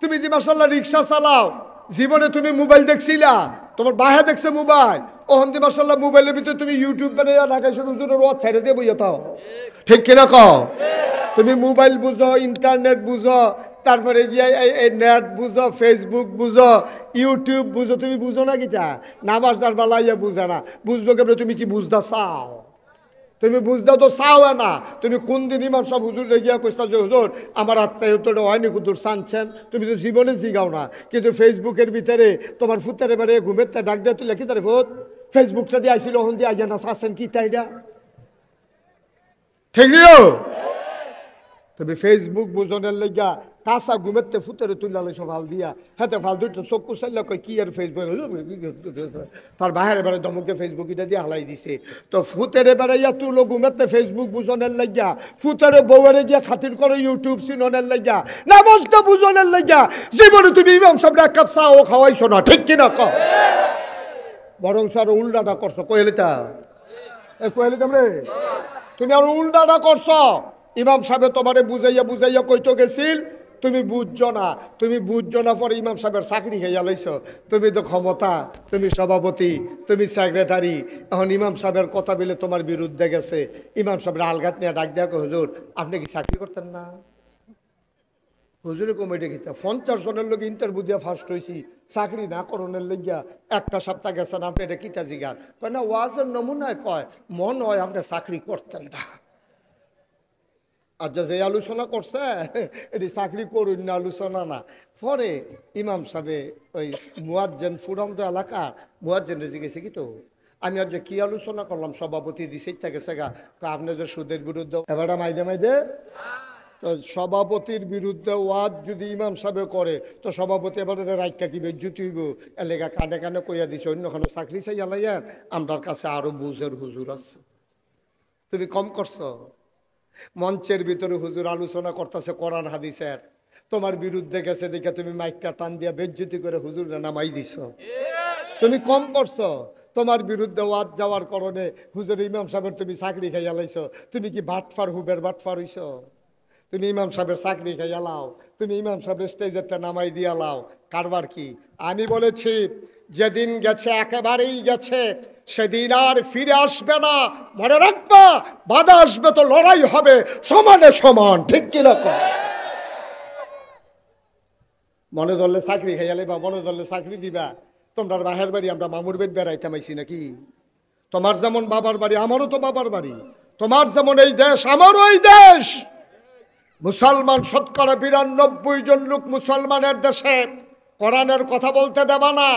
Speaker 1: তুমি যে মাশাআল্লাহ রিক্সা চালাও, জীবনে তুমি মোবাইল দেখছিলা? তোমার বাহে দেখছে মোবাইল, ওহন দি মাশাআল্লাহ মোবাইলের ভিতরে তুমি ইউটিউব বানিয়ে ঢাকায় হুজুরের ওয়াজ ছাইড়া দিয়ে বইয়া থাও। ঠিক কিনা কও? তুমি মোবাইল বুঝো, ইন্টারনেট বুঝো, তারপরে গিয়া এই নেট বুঝো, ফেসবুক বুঝো, ইউটিউব বুঝো, তুমি বুঝো না কিটা? নামাজটার বেলা ইয়া বুঝে না, বুঝবো কেবল তুমি কি বুঝতে চাও? তুমি বুঝতে তো চাও না। তুমি কোন দিন ইমাম সাহেব হুজুর গিয়া কইতা যে হুজুর আমার আত্মায় তো হয়নি হুজুর চানছেন, তুমি তো জীবনে জিগাও না। কিন্তু ফেসবুকের ভিতরে তোমার ফুতারে বারে ঘুমের তা ডাক দেওয়া তুই লেখি তারে ফুত ফেসবুকটা দিয়ে আইছিল হন দিয়ে আইয়া না চাচ্ছেন কি তাইটা? ঠিক নিও। তুমি ফেসবুক বুঝনের লেগা কাঁচা ঘুমেতে ফুতেরে তুললা সব ভাল দিয়া হাতে ভাল দুটো চক্ষু চাইলে কই কি আর ফেসবুক, তার বাহারে বেড়ে দমকে ফেসবুক এটা দিয়ে হালাই দিছে। তো ফুতেরে বেড়াইয়া তুলো ঘুমেতে ফেসবুক বুঝনের লাগিয়া, ফুতেরে বউরে গিয়া খাতির করে ইউটিউব চিননের লাগিয়া, নামাজটা বুঝনের লাগিয়া জীবনে তুমি ইমাম সাহেব এক কাপ চা ও খাওয়াইছো না। ঠিক কিনা কও? বরং স্যার উল্টাটা করছো। কইলিতা কইলিতাম রে, তুমি আর উল্টাটা করছো। ইমাম সাহেব তোমারে বুঝাইয়া বুঝাইয়া কইতো গেছিল, তুমি বুঝছো না। তুমি বুঝছো না পরে ইমাম সাহেবের চাকরি খাইয়া লাইছ। তুমি তো ক্ষমতা, তুমি সভাপতি, তুমি সেক্রেটারি। এখন ইমাম সাহেবের কথা বলে তোমার বিরুদ্ধে গেছে। ইমাম সাহেবের আলগাত নিয়ে ডাক দেয়া হুজুর আপনি কি চাকরি করতেন না? হুজুরে কমিটি কিতা 50 জনের লোক ইন্টারভিউ দিয়া ফার্স্ট হয়েছি, চাকরি না করণের লেগিয়া একটা সপ্তাহ গেছেন, আপনি এটা কিতা জিগার? কয় না ওয়াজের নমুনায় কয় মন হয় আপনি চাকরি করতেন না। আর যে আলোচনা করছে এটি চাকরি করুন না আলোচনা না। পরে ইমাম সাহেবে ওই মুয়াজ্জেন ফুরান্ত এলাকার মুয়াজ্জেনে জিজ্ঞেসে কি তো আমি আজ কি আলোচনা করলাম, সভাপতি দিছে গেছে গা আপনি যে সুদের বিরুদ্ধে এবার মাইদে মাইদে। তো সভাপতির বিরুদ্ধে ওয়াজ যদি ইমাম সাহেব করে তো সভাপতি এবার রাইকা কি বেজ্জুতি হইব, এলাকা কানে কানে কইয়া দিছে অন্যখানে চাকরি চাই আলাইয়ার আমার কাছে আরো বুঝের হুজুর আছে। তুমি কম করছো। মঞ্চের ভিতরে হুজুর আলোচনা করতেছে কোরআন হাদিসের, তোমার বিরুদ্ধে গেছে দেখে তুমি মাইকটা টান দিয়া বেজ্জতি করে হুজুর নামাই দিছ। তুমি কম করছো। তোমার বিরুদ্ধে ওয়াজ যাওয়ার কারণে হুজুর ইমাম সাহেবের তুমি চাকরি খাইয়া লাইছো। তুমি কি বাটফার হুবের বাটফার হইছ? তুমি ইমাম সাহেবের চাকরি খাইয়া লাও, তুমি ইমাম সাহেবের স্টেজেরটা নামাই দিয়া লাও। কারবার কি? আমি বলেছি যেদিন গেছে একেবারেই গেছে, সেদিন আর ফিরে আসবে না। মনে রাখবা বাধা আসবে তো লড়াই হবে সমানে সমান। ঠিক কিরকম? মনে ধরলে চাকরি খাইয়ালে বা মনে ধরলে চাকরি দিবা। তোমরা বাহের বাড়ি আমরা মামুর বেদ বেড়াইতে মাইছি নাকি? তোমার যেমন বাবার বাড়ি আমারও তো বাবার বাড়ি, তোমার যেমন এই দেশ আমারও এই দেশ। মুসলমান শতকরা 92 জন লোক মুসলমানের দেশে। কোরআনের কথা বলতে দেবা না,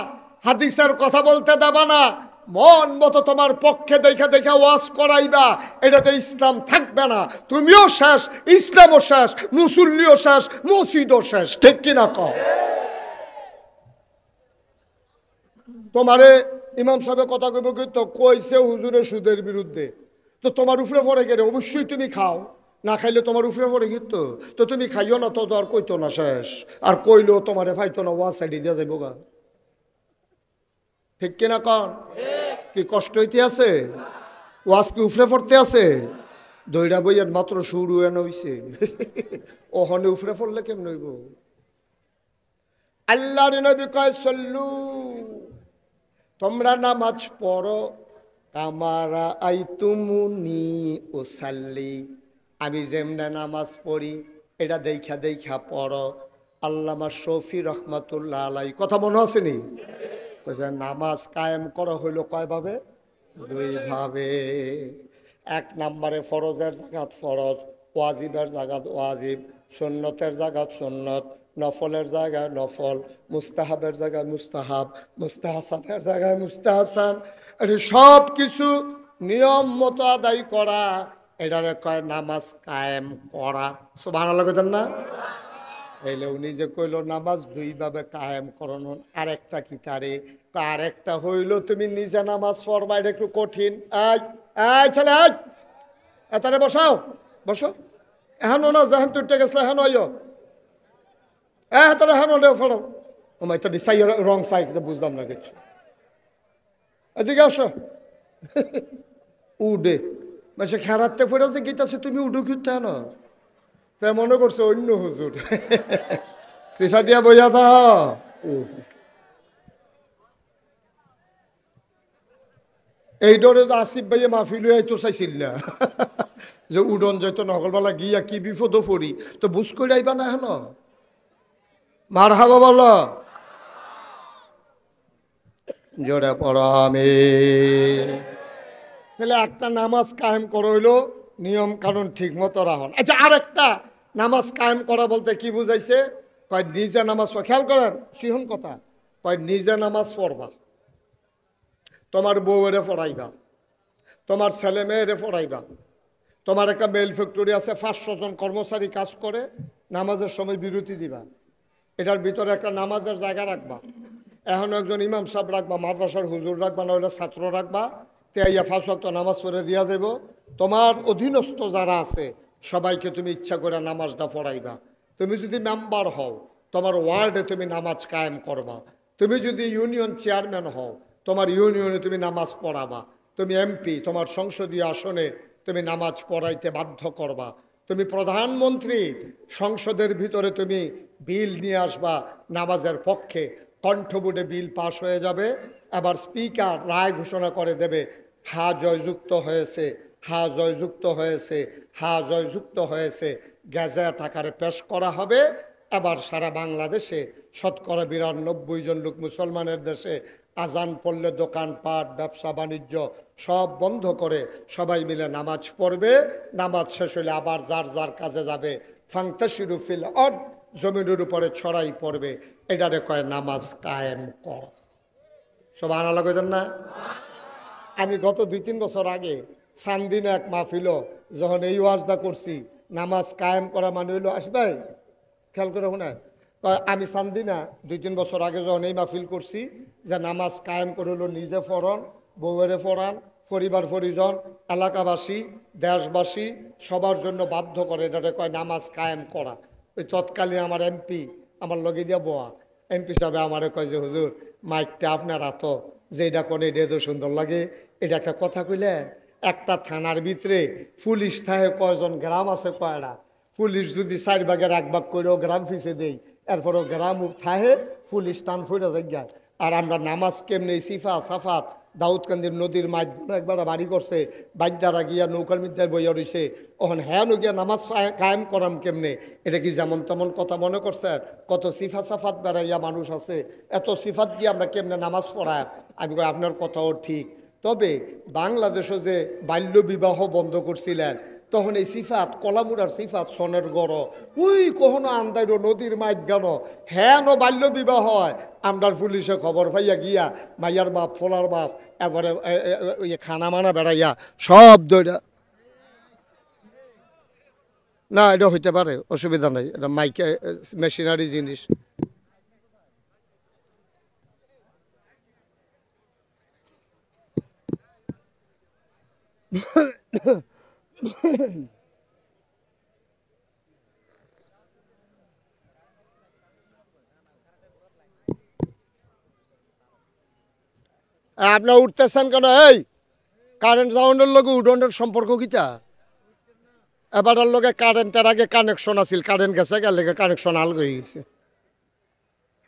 Speaker 1: হাদিসের কথা বলতে দেবা না, মন মতো তোমার পক্ষে দেখা দেখা ওয়াজ করাইবা, এটাতে ইসলাম থাকবে না। তুমিও শেষ, ইসলামও শেষ, মুসল্লিও শেষ, মসজিদও শেষ। ঠিক কিনা কও? তোমারে ইমাম সাহেব কথা কইব তো কইছে হুজুরের সুদের বিরুদ্ধে, তো তোমার উপরে পড়ে গেলে অবশ্যই তুমি খাও, না খাইলে তোমার উপরে পড়ে গিত। তো তুমি খাইও না তো আর কইতো না শেষ, আর কইলেও তোমারে ফাইতো না, ওয়াজ সাইডে দিয়া যাইব গা। ঠিক কিনা কন? কি কষ্ট হইতে আছে? ওয়াজ কি উফরে পড়তে আছে? দইরা বইয়ের মাত্র শুরু এনে হইছে, ওখানে উফরে পড়লে কেমন হইব? আল্লাহর নবী কয় সল্লু, তোমরা নামাজ পড়ো কামারা আইতুমুনি উসাল্লি, আমি যেমনে নামাজ পড়ি এটা দেখা দেখা পড়ো। আল্লামা শফি রহমাতুল্লাহ আলাই কথা মনে আসেনি? নামাজ কায়েম করা হইল কয়ভাবে? দুই ভাবে। এক নম্বরে ফরজের জায়গাত ফরজ, ওয়াজিবের জায়গাত ওয়াজিব, সুন্নতের জায়গাত সুন্নত, নফলের জায়গায় নফল, মুস্তাহাবের জায়গায় মুস্তাহাব, মুস্তাহাসানের জায়গায় মুস্তাহাসান, সব কিছু নিয়ম মতো আদায় করা, এটারে কয় নামাজ কায়েম করা। সুবহানাল্লাহ কইতেন না? এলে উনি যে কইল নামাজ দুইভাবে কায়েম করানো, আরেকটা কি তারে? আরেকটা হইল তুমি নিজে নামাজ পড়বা, এটা একটু কঠিন। আয় আয় ছেলে আয়, এতারে বসাও, বসো। এখন না যেহেন তুইটা গেছিল এখন আইও, তারা এখন ফড়ো। আমার তো ডিসাই রং সাইড বুঝলাম না কিছু। এদিকে আসো। উডে সে খেরাতে ফেরাছে গীতাছে, তুমি উডু কিনতে না, তাই মনে করছো অন্য হুজুর। সিফা দিয়া বইয়া থা। এই ডরে তো আসিফ ভাইয়া মাহফিল হইতো চাইছিল না, যে উডন যাইতো নকলবেলা গিয়া কি বিপদ পড়ি, তো বুঝ করে আইবা না হেন। মার হাবা বলো জোরে পড়ো আমি। তাহলে একটা নামাজ কায়েম করা হইলো নিয়ম কানুন ঠিক মতো রাখুন। আচ্ছা, আরেকটা নামাজ কায়েম করা বলতে কি বুঝাইছে? কয় নিজে নামাজ পড়া। খেয়াল করেন সিহন কথা, কয় নিজে নামাজ পড়বা, তোমার বউয়েরে পড়াইবা, তোমার ছেলে মেয়েরে পড়াইবা। তোমার একটা মেল ফ্যাক্টরি আছে, 500 জন কর্মচারী কাজ করে, নামাজের সময় বিরতি দিবা, এটার ভিতরে একটা নামাজের জায়গা রাখবা। এখন একজন ইমাম সাহেব রাখবা, মাদ্রাসার হুজুর রাখবা, নইলে ছাত্র রাখবা, তেইয়া 5 ওয়াক্ত নামাজ পড়ে দিয়া যাব। তোমার অধীনস্থ যারা আছে সবাইকে তুমি ইচ্ছা করে নামাজটা পড়াইবা। তুমি যদি মেম্বার হও, তোমার ওয়ার্ডে তুমি নামাজ কায়েম করবা। তুমি যদি ইউনিয়ন চেয়ারম্যান হও, তোমার ইউনিয়নে তুমি নামাজ পড়াবা। তুমি এমপি, তোমার সংসদীয় আসনে তুমি নামাজ পড়াইতে বাধ্য করবা। তুমি প্রধানমন্ত্রী, সংসদের ভিতরে তুমি বিল নিয়ে আসবা নামাজের পক্ষে, কণ্ঠবোর্ডে বিল পাশ হয়ে যাবে। আবার স্পিকার রায় ঘোষণা করে দেবে, হা জয়যুক্ত হয়েছে, হা জয়যুক্ত হয়েছে, হা জয়যুক্ত হয়েছে, গ্যাজেট আকারে পেশ করা হবে। আবার সারা বাংলাদেশে 92% জন লোক মুসলমানের দেশে আজান পড়লে দোকানপাট ব্যবসা বাণিজ্য সব বন্ধ করে সবাই মিলে নামাজ পড়বে। নামাজ শেষ হলে আবার যার যার কাজে যাবে। ফান্তাশিরু ফিল আরদ, জমিনের উপরে ছড়াই পড়বে। এটারে কয় নামাজ কায়েম কর। সুবহানাল্লাহ কইতেন না? আমি গত 2-3 বছর আগে সান্দিনা এক মাহফিল যখন এই ওয়াজটা করছি, নামাজ কায়েম করা মানে হইল, আসবাই খেয়াল করে শোনেন, আমি সান্দিনা 2-3 বছর আগে যখন এই মাহফিল করছি, যে নামাজ কায়েম করে হলো নিজে ফরান, বউয়েরে ফরান, পরিবার পরিজন, এলাকাবাসী, দেশবাসী সবার জন্য বাধ্য করে, এটাকে কয় নামাজ কায়েম করা। ওই তৎকালীন আমার এমপি আমার লগে দিয়া বোয়া এমপি সাহেব আমারে কয় যে হুজুর মাইকটা আপনার হাত, যে এটা কোন এটা তো সুন্দর লাগে, এটা একটা কথা কইলেন। একটা থানার ভিতরে পুলিশ থাকে কয়জন, গ্রাম আছে কয়টা, পুলিশ যদি 4 ভাগের 1 ভাগ করেও গ্রাম ফিসে দেই, এরপরও গ্রাম থাহে পুলিশ টান ফুটে যায়। আর আমরা নামাজ কেমনে সিফা সাফাত দাউদকান্দির নদীর মাধ্যমে একবার বাড়ি করছে, বাদ্যারা গিয়া নৌকার মধ্যে বইয়া রয়েছে, ওখানে হ্যাঁ গিয়া নামাজ কায়েম করাম কেমনে? এটা কি যেমন তেমন কথা মনে করছেন? কত সিফা সাফাত বেড়াইয়া মানুষ আছে, এত সিফাত দিয়ে আমরা কেমনে নামাজ পড়ায়? আমি কই আপনার কথাও ঠিক, তবে বাংলাদেশও যে বাল্য বিবাহ বন্ধ করছিলেন, তখন এই সিফাত কলামুড়ার সিফাত সনের গড়, ওই কখনো আন্দাইর নদীর মাইক গান হ্যাঁ বাল্য বিবাহ হয়। আমরার পুলিশে খবর পাইয়া গিয়া মাইয়ার বাপ ফোলার বাপ এবারে খানা মানা বেড়াইয়া সব দইরা, না এটা হইতে পারে, অসুবিধা নাই, এটা মাইকে মেশিনারি জিনিস। আপনার উঠতেছেন কেন? এই কারেন্ট সাউন্ডের লগে উডনের সম্পর্ক কিতা? এবারের লগে কারেন্টের আগে কানেকশন আছিল, কারেন্ট গেছে গেলে কানেকশন আল হয়ে গেছে।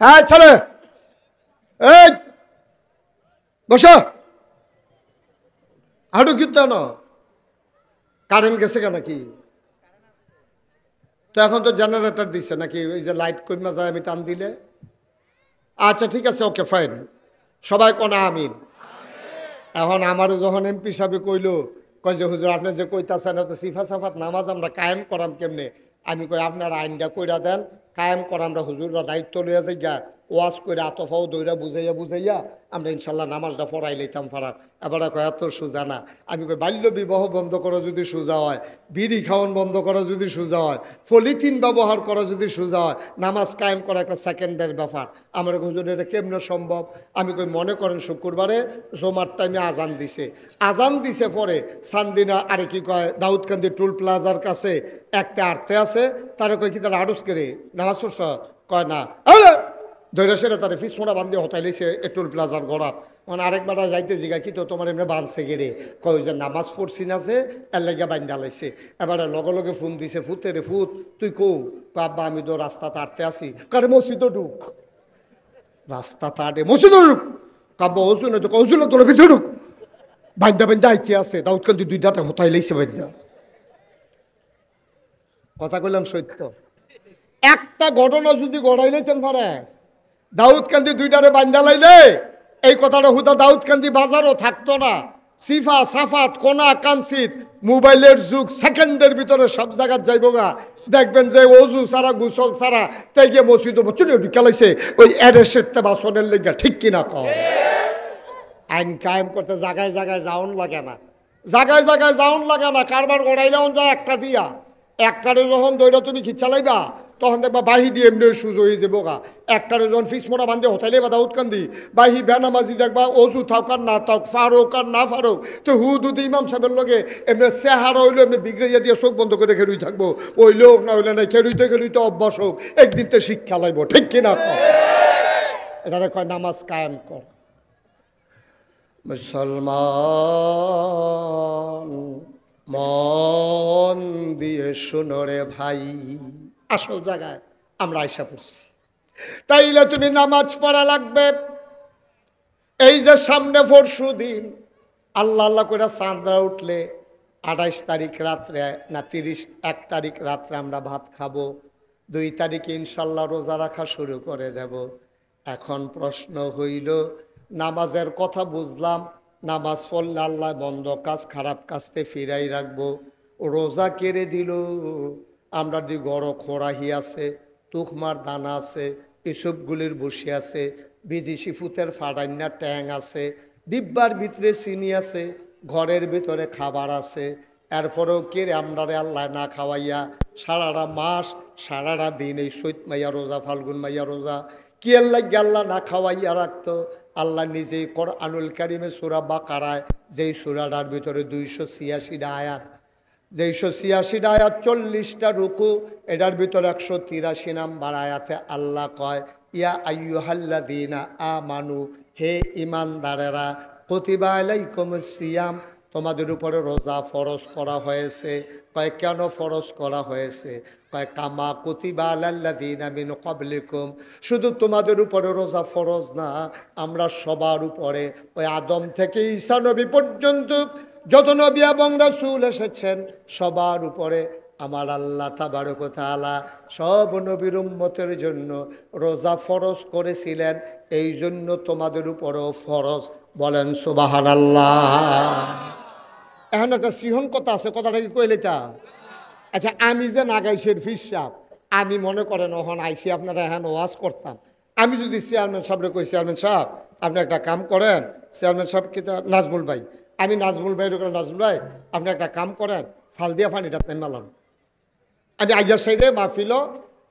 Speaker 1: হ্যাঁ ছেলে, এই বসো। হাঁটু কীর্তন কারেন্ট গেছে কেন কি? তো এখন তো জেনারেটর দিছে নাকি? ওই যে লাইট কইমা যায় আমি টান দিলে। আচ্ছা ঠিক আছে, ওকে ফাইন, সবাই কোনা আমিন। এখন আমারও যখন এমপি সাহেব কইলো, কয় যে হুজুর আপনি যে কইতাছেন তো সিফা সাফাত নামাজ আমরা কায়েম করাম কেমনে? আমি কই আপনার আইনটা কইরা দেন, কায়েম করা আমরা হুজুররা দায়িত্ব লইয়া যাই গা, ওয়াজ করে আতফাও দইরা বুঝাইয়া বুঝাইয়া আমরা ইনশাল্লাহ নামাজটা পড়াই লইতাম পারার। এবার কয় এত সোজা না। আমি কই বাল্য বিবাহ বন্ধ করা যদি সোজা হয়, বিড়ি খাওয়ান বন্ধ করা যদি সোজা হয়, পলিথিন ব্যবহার করা যদি সোজা হয়, নামাজ কায়েম করা একটা সেকেন্ডের ব্যাপার। আমার হুজুর এটা কেমনে সম্ভব? আমি কই মনে করেন শুক্রবারে জমার টাইমে আজান দিছে পরে সান্দিনা আরে কি কয় দাউদকান্দি টুল প্লাজার কাছে একটা আর্তে আছে, তারা কয় কি তারা আড়স করে নামাজ পড়ছ? কয় না। ধৈর্য সেরে তারা ফিসমোড়া বান্ধে হতাই লেছে টুল প্লাজার গড়াত। মানে আরেকবার যাইতে জিগা কি তো তোমার এমনি বাঁধছে গেরে, কয় যে নামাজ পড়ছি না যে এর লেগে বান্ধা লাইছে। এবারে লগে লগে ফোন দিছে, ফুতে রে ফুত তুই কৌ? আব্বা আমি তো রাস্তা তাড়তে আসি। কারে মসজিদ ঢুক, রাস্তা তাড়ে মসজিদ ঢুক। কাব্বা হসু না তো কৌশল তোর ভিতরে ঢুক। বান্ধা বান্ধা আইতে আছে দাউদকান্দি দুই দাঁতে হতাই লাইছে বান্ধা। কথা কইলাম সত্য। একটা ঘটনা যদি গড়াই লাইতেন পারে দাউদকান্দি দুইটারে বান্ধা লাইলে এই কথাটা হুদা দাউদকান্দি বাজারও থাকতো না। সিফা সাফাত কোনা কানসিত মোবাইলের যুগ, সেকেন্ডের ভিতরে সব জায়গায় যাইব গা। দেখবেন যে অজু সারা গুসল সারা তাই গিয়ে মসজিদ চলে ঢুকালাইছে ওই অ্যারেসের বাসনের লেগা। ঠিক কিনা কম? আইন কায়েম করতে জায়গায় জায়গায় যাওন লাগে না, জায়গায় জায়গায় যাওন লাগে না। কারবার গড়াইলেও যায় একটা দিয়া, একটারে যখন দৈরা তুমি খিচ্ছালাইবা তখন দেখবা বাহি দিয়ে এমনি সুযোগ হয়ে যাবো গা। একটারে যখন ফিসমোনা বান্ধে হতাইলে বা দাউদকান্দি বাহি বেনামাজি দেখবা অজু থাক আর না থাক, ফারুক আর না ফারুক, তো হুদুদি ইমাম সাহেবের লগে এমনি চেহারা হইলো এমনি বিগড়াইয়া দিয়ে চোখ বন্ধ করে খেলুই থাকবো। ওই লোক না হইলে না খেলুইতে অভ্যাস হোক, একদিন তো শিক্ষা লাগব। ঠিক কিনা? এটারে কয় নামাজ কায়েম কর। মুসলমান মন দিয়ে শুনো রে ভাই, আসল জায়গায় আমরা আইসা পড়ছি। তাইলে তুমি নামাজ পড়া লাগবে। এই যে সামনে পরশু দিন আল্লাহ আল্লাহ করে চাঁদরা উঠলে 28 তারিখ রাত্রে না 1 তারিখ রাত্রে আমরা ভাত খাবো। 2 তারিখে ইনশাল্লাহ রোজা রাখা শুরু করে দেব। এখন প্রশ্ন হইল, নামাজের কথা বুঝলাম, নামাজ পড়লে আল্লাহ বন্ধ কাজ খারাপ কাজতে ফিরাই রাখবো। রোজা কেড়ে দিল। আমরা দি গড় খোরাহি আছে, তুখমার দানা আছে, এসবগুলির বসে আছে, বিদেশি ফুতের ফাড়াইনা ট্যাং আছে, ডিব্বার ভিতরে চিনি আছে, ঘরের ভিতরে খাবার আছে। এরপরেও কেড়ে আমরা আল্লাহ না খাওয়াইয়া সারাটা মাস সারাটা দিন এই চৈত মাইয়া রোজা ফাল্গুন মাইয়া রোজা কি আল্লাহ আল্লাহ না খাওয়াইয়া রাখতো। আল্লাহ নিজেই কোরআনুল কারিমে সূরা বাকারায় যেই সূরাটার ভিতরে 286টা আয়াত, 286টা আয়াত 40টা রুকু, এটার ভিতরে 183 নাম্বার আয়াতে আল্লাহ কয় ইয়া আইয়ুহাল্লাযীনা আমানু, হে ঈমানদারেরা, কুতিবা আলাইকুমুস সিয়াম, তোমাদের উপরে রোজা ফরজ করা হয়েছে। কয় কেন ফরজ করা হয়েছে? কয় কামা কুতিবা আলাল্লাযীনা মিন ক্বাবলিকুম, শুধু তোমাদের উপরে রোজা ফরজ না, আমরা সবার উপরে ওই আদম থেকে ঈসা নবী পর্যন্ত যত নবী এবং রাসূল এসেছেন সবার উপরে আমার আল্লাহ তাবারক ওয়া তাআলা সব নবীর উম্মতের জন্য রোজা ফরজ করেছিলেন। এই জন্য তোমাদের উপরেও ফরজ। বলেন সুবহানাল্লাহ। এখন একটা সিহন কথা আছে, কথাটা কি কইলে তা? আচ্ছা, আমি যে নাগাইশের ফিসাব, আমি মনে করেন ওখান আইসি আপনারা এখন ওয়াজ করতাম, আমি যদি চেয়ারম্যান সাহেবরে কই চেয়ারম্যান সাহেব আপনি একটা কাম করেন, চেয়ারম্যান সাহেব কি নাজমুল ভাই, আমি নাজমুল ভাই ওখানে নাজমুল ভাই আপনি একটা কাম করেন, ফাল দিয়া ফানিটা নামালাম। আমি আইজার সাইডে মাহফিল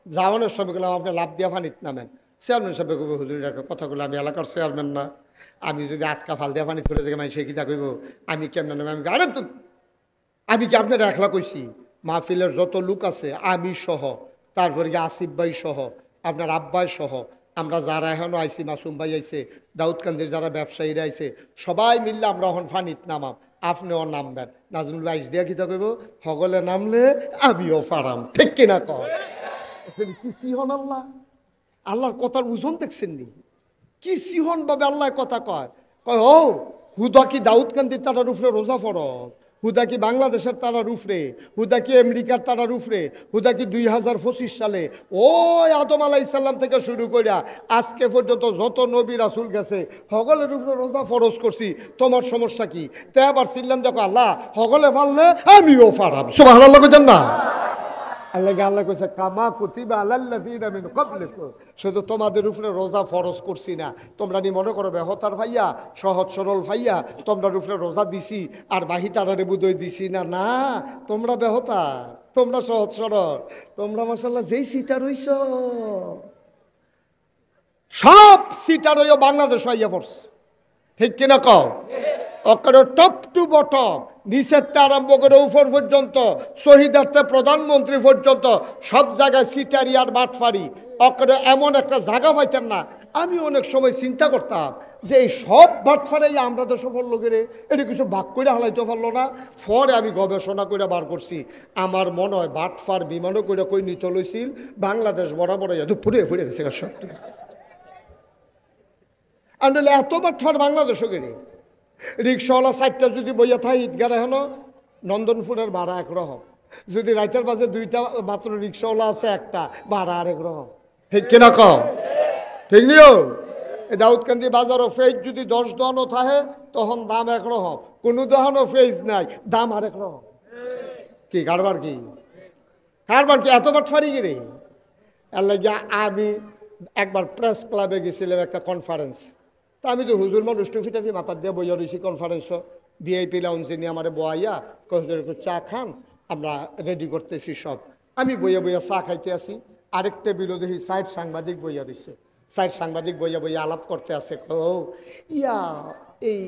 Speaker 1: যাওয়ানোর সময় গেলাম আপনি লাভ দিয়া ফানিত নামেন। চেয়ারম্যান সাহেব কইব হুজুর একটা কথাগুলো, আমি এলাকার চেয়ারম্যান না, আমি যদি আটকা ফাল দিয়া ফানি ধরে যাই মানে সে কিতা কইব আমি কেমন নামে? আমি আরে তো আমি কি আপনার একলা কইছি? মাহফিলের যত লোক আছে আমি সহ, তারপরে কি আসিফ ভাই সহ, আপনার আব্বাই সহ, আমরা যারা এখনও আইছি, মাসুম ভাই আইছে, দাউদকান্দির যারা ব্যবসায়ীরা আইছে, সবাই মিললে আমরা এখন ফানিত নামাম। আপনিও নামবেন। নাজমুল ভাই দিয়া কিতা কইব হগলে নামলে আমিও ফারাম। ঠিক কিনা কর? কি সিহন আল্লাহ, আল্লাহর কথার ওজন দেখছেন নি? কি সিহন ভাবে আল্লাহ কথা কয়। কয় ও হুদা কি দাউদকান্দির তারার উপরে রোজা ফরজ, হুদা কি বাংলাদেশের তারার উপরে, হুদা কি আমেরিকার তারার উপরে, হুদা কি 2025 সালে ওই আদম আলাইসাল্লাম থেকে শুরু করিয়া আজকে পর্যন্ত যত নবী রাসূল গেছে হগলের উপরে রোজা ফরজ করছি, তোমার সমস্যা কি? তে আবার চিল্লাম দেখো আল্লাহ হগলে পারলে আমিও পারাম, সুবহানাল্লাহ কইতেন না? আল্লাহ কইছে কামা কুতিবা আলাল্লাযিনা মিন ক্বাবলিকুম, শুধু তোমাদের উপরে রোজা ফরজ করছি না, তোমরা নি মনে করো বেহতার ভাইয়া সহজ সরল ভাইয়া তোমরা উপরে রোজা দিছি আর বাহি তারারে বুদই দিছি না, না তোমরা বেহতার, তোমরা সহজ সরল, তোমরা মাশাআল্লাহ যেই সিটার হইছ সব সিটার হইও বাংলাদেশ হইয়া পড়ছে, ঠিক কিনা কও? অকারে টপ টু বটম, নিচের থেকে আরম্ভ করে উপর পর্যন্ত, শহীদার্থে প্রধানমন্ত্রী পর্যন্ত সব জায়গায় সিটারি আর বাটফারি, অকারে এমন একটা জায়গা পাইতেন না। আমি অনেক সময় চিন্তা করতাম যে এই সব বাটফারাই আমরা তো সফল লোকের এটা কিছু ভাগ করে হালাইতে পারলো না। পরে আমি গবেষণা করে বার করছি, আমার মনে হয় বাটফার বিমানও করে কই নিতে লইছিল বাংলাদেশ বরাবর ফুরে ফুরে গেছে সব। আনলে এত বাটফার বাংলাদেশও গেলে রিক্সাওয়ালা সাইডটা যদি বইয়া থাকে ঈদগার হেন নন্দনপুরের ভাড়া একরকম, যদি রাইতের বাজে দুইটা মাত্র রিক্সাওয়ালা আছে একটা ভাড়া আরেক রকম, ঠিক কিনা কও? ঠিক নিও? এই দাউদকান্দি বাজারও ফেজ যদি 10 দোকানও থাকে তখন দাম একরকম, কোনো দোকানও ফেজ নাই দাম আরেক রকম। কি কারবার কি কারবার কি এত বাটফারি গিরে? এর লাগে আমি একবার প্রেস ক্লাবে গেছিলাম একটা কনফারেন্স, তা আমি তো হুজুর মানুষ টুফিটাফি মাথার দিয়ে বইয়া রয়েছি কনফারেন্সও, ভিআইপি লাউঞ্জে নিয়ে আমার বয়াইয়া একটু চা খান, আমরা রেডি করতেছি সব। আমি বইয়া বইয়া চা খাইতে আসি, আরেক টেবিলও দেখি সাইড সাংবাদিক বইয়া রয়েছে, সাইড সাংবাদিক বইয়া বইয়া আলাপ করতে আছে, ও ইয়া এই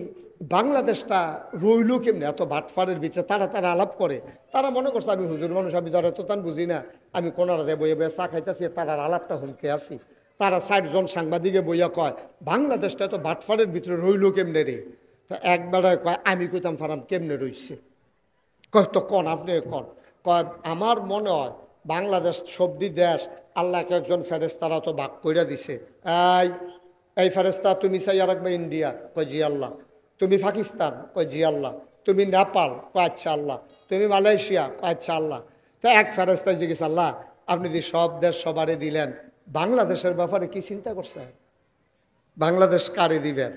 Speaker 1: বাংলাদেশটা রইল কেমনে এত বাটফারের ভিতরে, তারা তারা আলাপ করে, তারা মনে করছে আমি হুজুর মানুষ, আমি ধর এত তান বুঝি না, আমি কোনারা দিয়ে বইয়া বইয়া চা খাইতেছি, তারার আলাপটা শুনতে আসি। তারা 60 জন সাংবাদিকে বইয়া কয় বাংলাদেশটা এত বাটফারের ভিতরে রইল কেমনে রে? তো একবার কয় আমি কইতাম ফারাম কেমনে রইছে, কয় তো কন আপনি কন, কয় আমার মনে হয় বাংলাদেশ সবদি দেশ আল্লাহকে একজন ফেরেস্তারা তো ভাগ কইরা দিছে, এই ফেরেস্তা তুমি চাইয়া রাখবে ইন্ডিয়া, কয় জি আল্লাহ, তুমি পাকিস্তান, কয় জি আল্লাহ, তুমি নেপাল, কয় আচ্ছা আল্লাহ, তুমি মালয়েশিয়া, কয় আচ্ছা আল্লাহ। তো এক ফেরেস্তায় জিজ্ঞেস আল্লাহ আপনি যে সব দেশ সবারে দিলেন, বাংলাদেশের ব্যাপারে কি চিন্তা করছেন? বাংলাদেশ কারে দিবেন?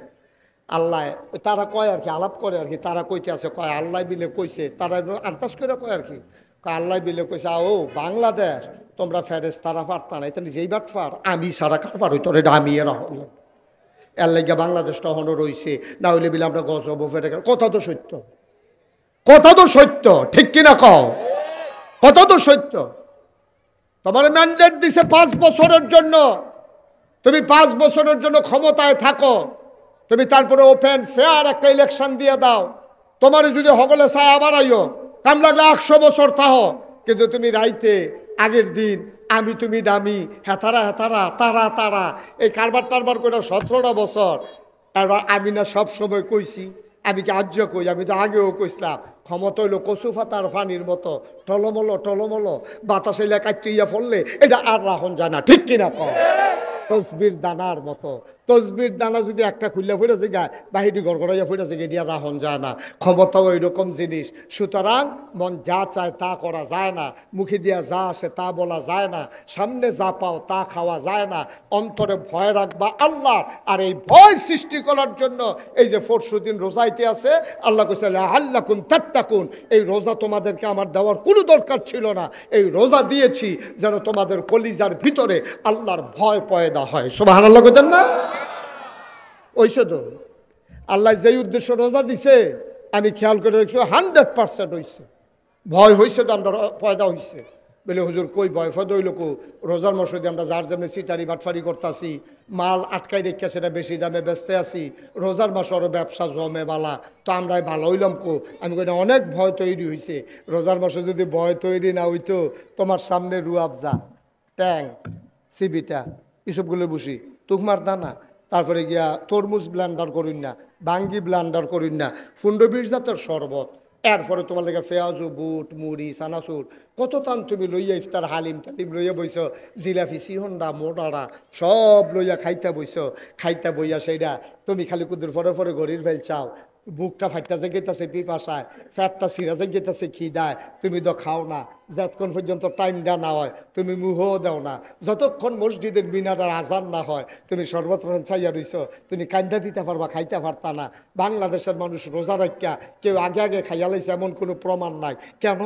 Speaker 1: আল্লাহ তারা কয় আর কি, আলাপ করে আর কি, তারা কইতে আছে, কয় আল্লাহ বিলে কইছে, তারা আন্দাজ করে কয় আর কি, কয় আল্লাহ বিলে কইছে ও বাংলাদেশ তোমরা ফেরেস তারা পারতা না, এটা যেই বাটফার আমি সারা কারবার হইতো রে আমি এর হলাম, এর লাগিয়া বাংলাদেশটা হনো রইছে, না হইলে বিলে আমরা গজব ফেটে গেল। কথা তো সত্য, কথা তো সত্য, ঠিক কিনা কও? কথা তো সত্য। তোমার ম্যান্ডেট দিছে 5 বছরের জন্য, তুমি 5 বছরের জন্য ক্ষমতায় থাকো, তুমি তারপরে ওপেন ফেয়ার একটা ইলেকশন দিয়ে দাও, তোমার যদি হগলে চায় আবার আইও, কাম লাগলে 100 বছর থাকো, কিন্তু তুমি রাইতে আগের দিন আমি তুমি দামি হেতারা হেতারা তারা তারা এই কারবার টারবার করে 17টা বছর। এবার আমি না সব সময় কইছি, আমি কি আজ্য কই, আমি তো আগেও কইছিলাম ক্ষমতা হইলো কচু ফাতার পানির মতো টলমলো টলমলো, বাতাস এলে কাটিয়া ফললে এটা আর রাখন যায় না, ঠিক কিনা কও? তসবির দানার মতো, তসবির দানা যদি একটা খুললে ফুটে যায় বাহিরি গড়গড়াইয়া ফুটে যায়, দিয়া রাহন যায় না। ক্ষমতাও এরকম জিনিস, সুতরাং মন যা চায় তা করা যায় না, মুখে দিয়া যা আসে তা বলা যায় না, সামনে যা পাও তা খাওয়া যায় না, অন্তরে ভয় রাখবা আল্লাহ। আর এই ভয় সৃষ্টি করার জন্য এই যে 400 দিন রোজাইতে আছে, আল্লাহ কইছে লাআল্লাকুম তাত্তাকুন, এই রোজা তোমাদেরকে আমার দেওয়ার কোনো দরকার ছিল না, এই রোজা দিয়েছি যেন তোমাদের কলিজার ভিতরে আল্লাহর ভয় পয়দা হয়। সুবহানাল্লাহ কইতেন না? ওইসে তো আল্লাহ যেই উদ্দেশ্য রোজা দিছে আমি খেয়াল করে দেখছি 100% হইছে, ভয় হইছে তো আমরা পয়দা হইছে বলে হুজুর কই ভয় ফয়দা হইল কো? রোজার মসজিদে আমরা যার যেমনি সিটারি বাটফারি করতেছি, মাল আটকাই রেখে সেটা বেশি দামে বেচতে আসি, রোজার মাসে আরও ব্যবসা জমে বালা, তো আমরাই ভালো হইলাম কো? আমি কই না, অনেক ভয় তৈরি হয়েছে, রোজার মাসে যদি ভয় তৈরি না হইতো তোমার সামনে রুয়াবজা, ট্যাং, সিবিটা এসবগুলো বসি, তুকমার দানা, তারপরে গিয়া তরমুজ ব্লান্ডার করুন না, বাঙ্গি ব্লান্ডার করুন না, 15-20 জাতের শরবত, এরপরে তোমার লেগে পেঁয়াজু বুট মুড়ি চানাচুর কত টান তুমি লইয়া ইফতার হালিম টালিম লইয়া বইছ, জিলাপি সিহন্ডা মোটারা সব লইয়া খাইতে বইছ, খাইতে বইয়া সেইটা তুমি খালি কুদুর পরে পরে গরির ফেল চাও, বুকটা ফাইটটা যে গেতেছে পিপাসায়, ফ্যাটটা সিরা যে গেতেছে খিদায়, তুমি তো খাও না, যতক্ষণ পর্যন্ত টাইমটা না হয় তুমি মুহও দাও না, যতক্ষণ মসজিদের মিনারের আজান না হয় তুমি সর্বত্র চাইয়া রইছ, তুমি কান্দা দিতে পারবা, খাইতে পারতা না। বাংলাদেশের মানুষ রোজা রাখা কেউ আগে আগে খাইয়া লাইছে এমন কোনো প্রমাণ নাই। কেন?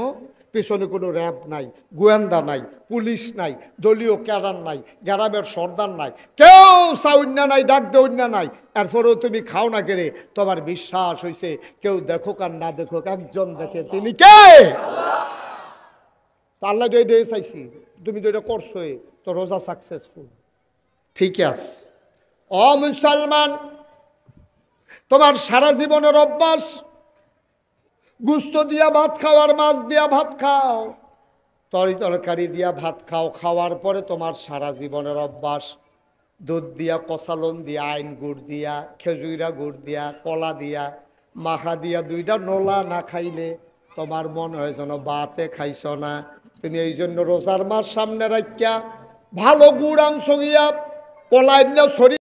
Speaker 1: পেছনে কোনো র্যাব নাই, গোয়েন্দা নাই, পুলিশ নাই, দলীয় ক্যাডার নাই, গ্রামের সর্দার নাই, কেউ চাউন্যা নাই, ডাক দৌন্যা নাই। এরপরেও তুমি খাও না কেড়ে, তোমার বিশ্বাস হয়েছে কেউ দেখুক আর না দেখুক একজন দেখে, তিনি কে? আল্লাহ তো এটাই চাইছি, তুমি তো এটা করছোই, তো রোজা সাকসেসফুল। ঠিক আছে ও মুসলমান, তোমার সারা জীবনের অভ্যাস গুস্ত দিয়া ভাত খাও আর মাছ দিয়া ভাত খাও, তরকারি দিয়া ভাত খাও, খাওয়ার পরে তোমার সারা জীবনের অভ্যাস দুধ দিয়া, কষালন দিয়া, আইন গুড় দিয়া, খেজুরা গুড় দিয়া, কলা দিয়া, মাখা দিয়া দুইটা নোলা না খাইলে তোমার মনে হয় যেন বাতে খাইছ না। তুমি এই জন্য রোজার মাস সামনে রাখিয়া ভালো গুড় আনছো গিয়া, কলা